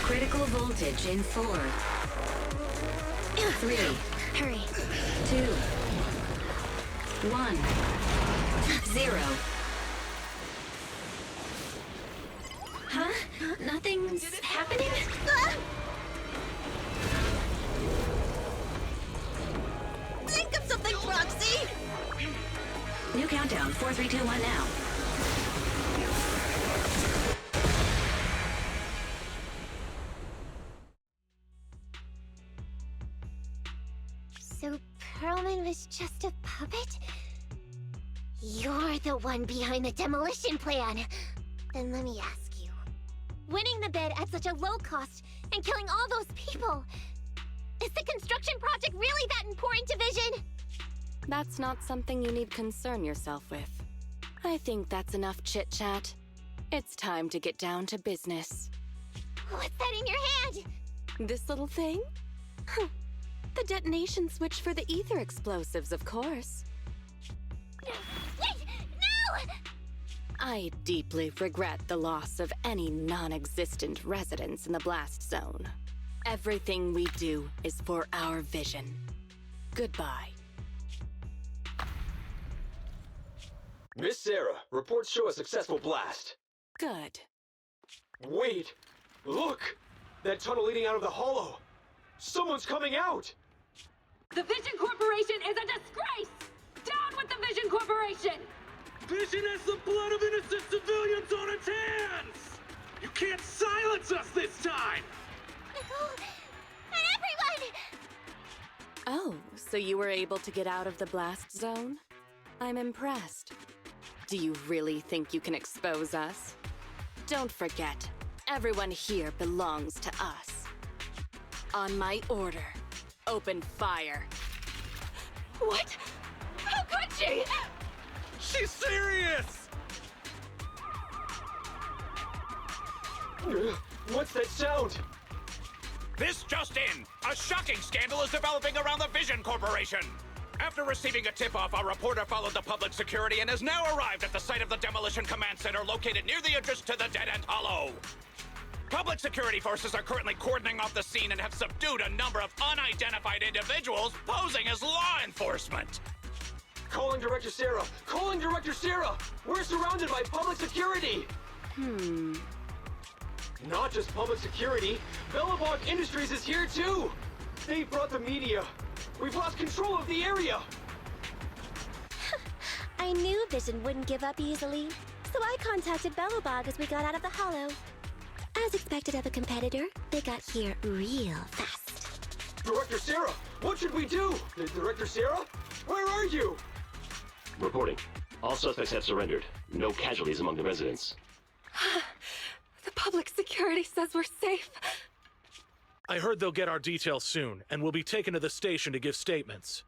Critical voltage in 4, 3, Hurry. 2, 1, 0. Huh? Nothing's happening? Think of something, Roxy! New countdown, 4, 3, 2, 1 now. So Perlman was just a puppet? You're the one behind the demolition plan. Then let me ask you. Winning the bid at such a low cost and killing all those people, is the construction project really that important to Vision? That's not something you need concern yourself with. I think that's enough chit-chat. It's time to get down to business. What's that in your hand? This little thing? Huh. The detonation switch for the ether explosives, of course. Wait! No! I deeply regret the loss of any non-existent residents in the blast zone. Everything we do is for our vision. Goodbye. Miss Sarah, reports show a successful blast. Good. Wait! Look! That tunnel leading out of the hollow! Someone's coming out! The Vision Corporation is a disgrace! Down with the Vision Corporation! Vision has the blood of innocent civilians on its hands! You can't silence us this time! Nicole, and everyone! Oh, so you were able to get out of the blast zone? I'm impressed. Do you really think you can expose us? Don't forget, everyone here belongs to us. On my order, open fire. What? How could she? She's serious! What's that sound? This just in! A shocking scandal is developing around the Vision Corporation! After receiving a tip-off, our reporter followed the public security and has now arrived at the site of the Demolition Command Center located near the entrance to the Dead End Hollow. Public security forces are currently cordoning off the scene and have subdued a number of unidentified individuals posing as law enforcement. Calling Director Sarah! Calling Director Sarah! We're surrounded by public security! Not just public security, Bellabog Industries is here too! They brought the media! We've lost control of the area! I knew Vision wouldn't give up easily, so I contacted Bellabog as we got out of the hollow. As expected of a competitor, they got here real fast. Director Sarah, what should we do? Director Sarah? Where are you? Reporting. All suspects have surrendered. No casualties among the residents. The public security says we're safe. I heard they'll get our details soon, and we'll be taken to the station to give statements.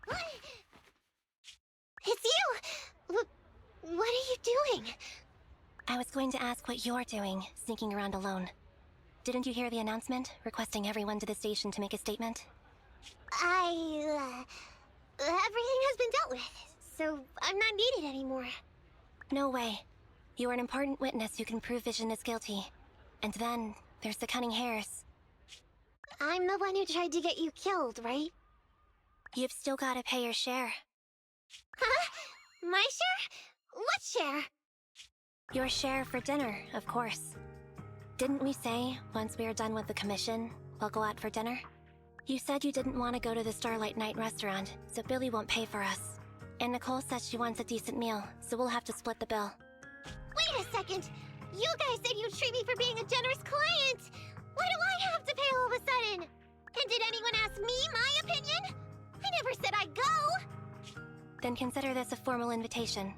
What? It's you! What are you doing? I was going to ask what you're doing, sneaking around alone. Didn't you hear the announcement, requesting everyone to the station to make a statement? Everything has been dealt with, so I'm not needed anymore. No way. You are an important witness who can prove Vision is guilty. And then, there's the Cunning Hares. I'm the one who tried to get you killed, right? You've still gotta pay your share. Huh? My share? What share? Your share for dinner, of course. Didn't we say, once we are done with the commission, we'll go out for dinner? You said you didn't want to go to the Starlight Night restaurant, so Billy won't pay for us. And Nicole says she wants a decent meal, so we'll have to split the bill. Wait a second! You guys said you'd treat me for being a generous client! Why do I have to pay all of a sudden? And did anyone ask me my opinion? I never said I'd go! Then consider this a formal invitation.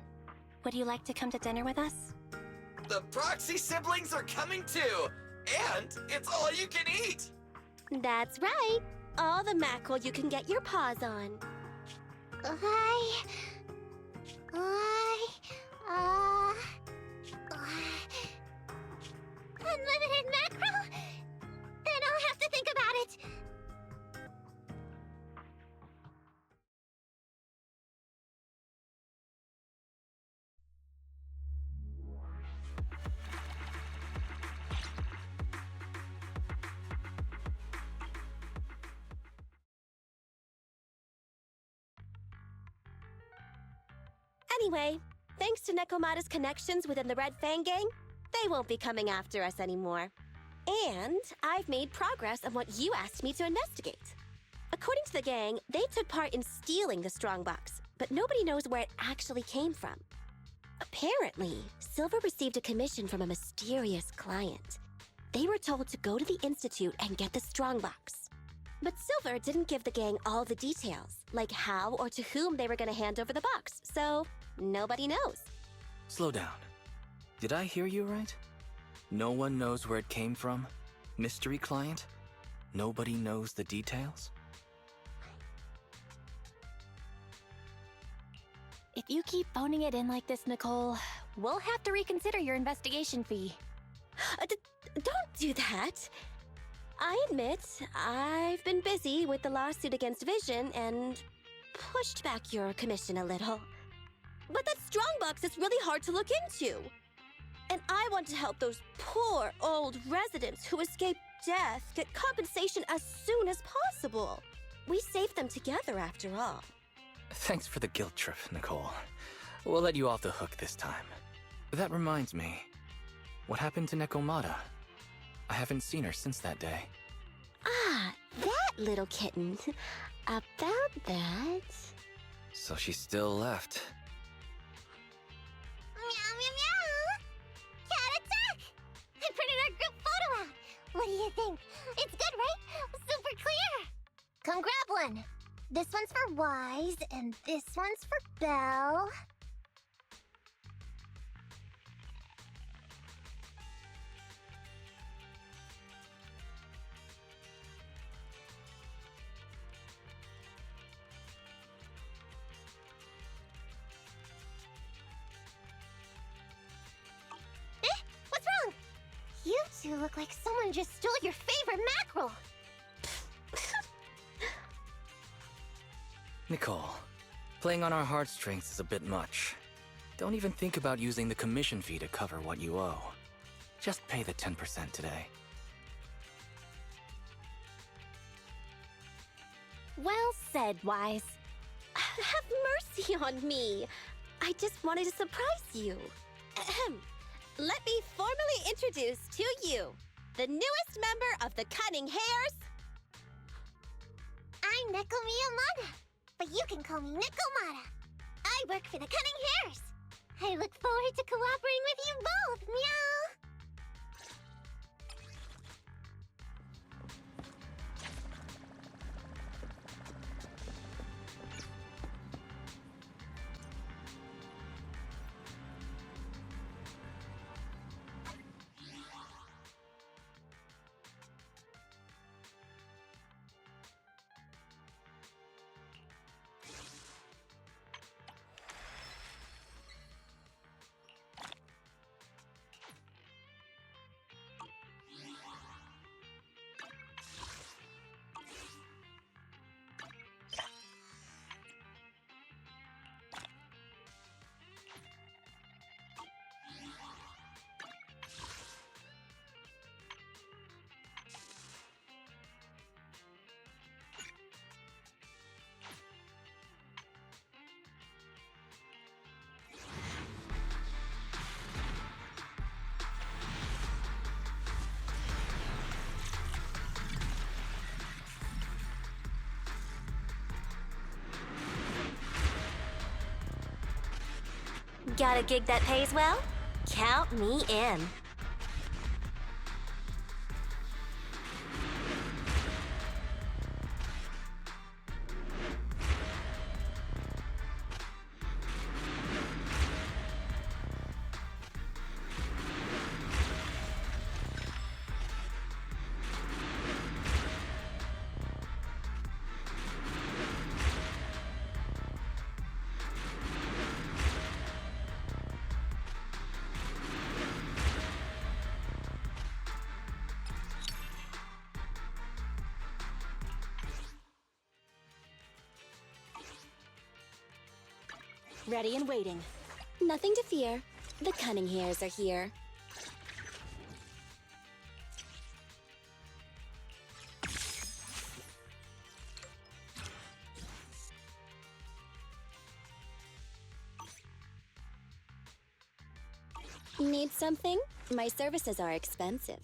Would you like to come to dinner with us? The Proxy Siblings are coming too! And it's all you can eat! That's right. All the mackerel you can get your paws on. Unlimited mackerel? Then I'll have to think about it. Anyway, thanks to Nekomata's connections within the Red Fang gang, they won't be coming after us anymore. And I've made progress on what you asked me to investigate. According to the gang, they took part in stealing the strongbox, but nobody knows where it actually came from. Apparently, Silver received a commission from a mysterious client. They were told to go to the Institute and get the strongbox. But Silver didn't give the gang all the details, like how or to whom they were going to hand over the box, so nobody knows. Slow down. Did I hear you right? No one knows where it came from? Mystery client? Nobody knows the details? If you keep phoning it in like this, Nicole, we'll have to reconsider your investigation fee. Don't do that. I admit, I've been busy with the lawsuit against Vision and pushed back your commission a little. But that strongbox is really hard to look into. And I want to help those poor old residents who escaped death get compensation as soon as possible. We saved them together after all. Thanks for the guilt trip, Nicole. We'll let you off the hook this time. That reminds me. What happened to Nekomata? I haven't seen her since that day. Ah, that that, little kitten. About that... So she still left. Meow, meow, meow! Cat attack! I printed our group photo out. What do you think? It's good, right? Super clear! Come grab one. This one's for Wise, and this one's for Belle. What's wrong? You two look like someone just stole your favorite mackerel. Nicole, playing on our heartstrings is a bit much. Don't even think about using the commission fee to cover what you owe. Just pay the 10% today. Well said, Wise. Have mercy on me. I just wanted to surprise you. Ahem. Let me formally introduce to you the newest member of the Cunning Hares. I'm Neko Miyamada, but you can call me Nekomata. I work for the Cunning Hares. I look forward to cooperating with you both, meow. Got a gig that pays well? Count me in. Ready and waiting. Nothing to fear. The Cunning Hares are here. Need something? My services are expensive.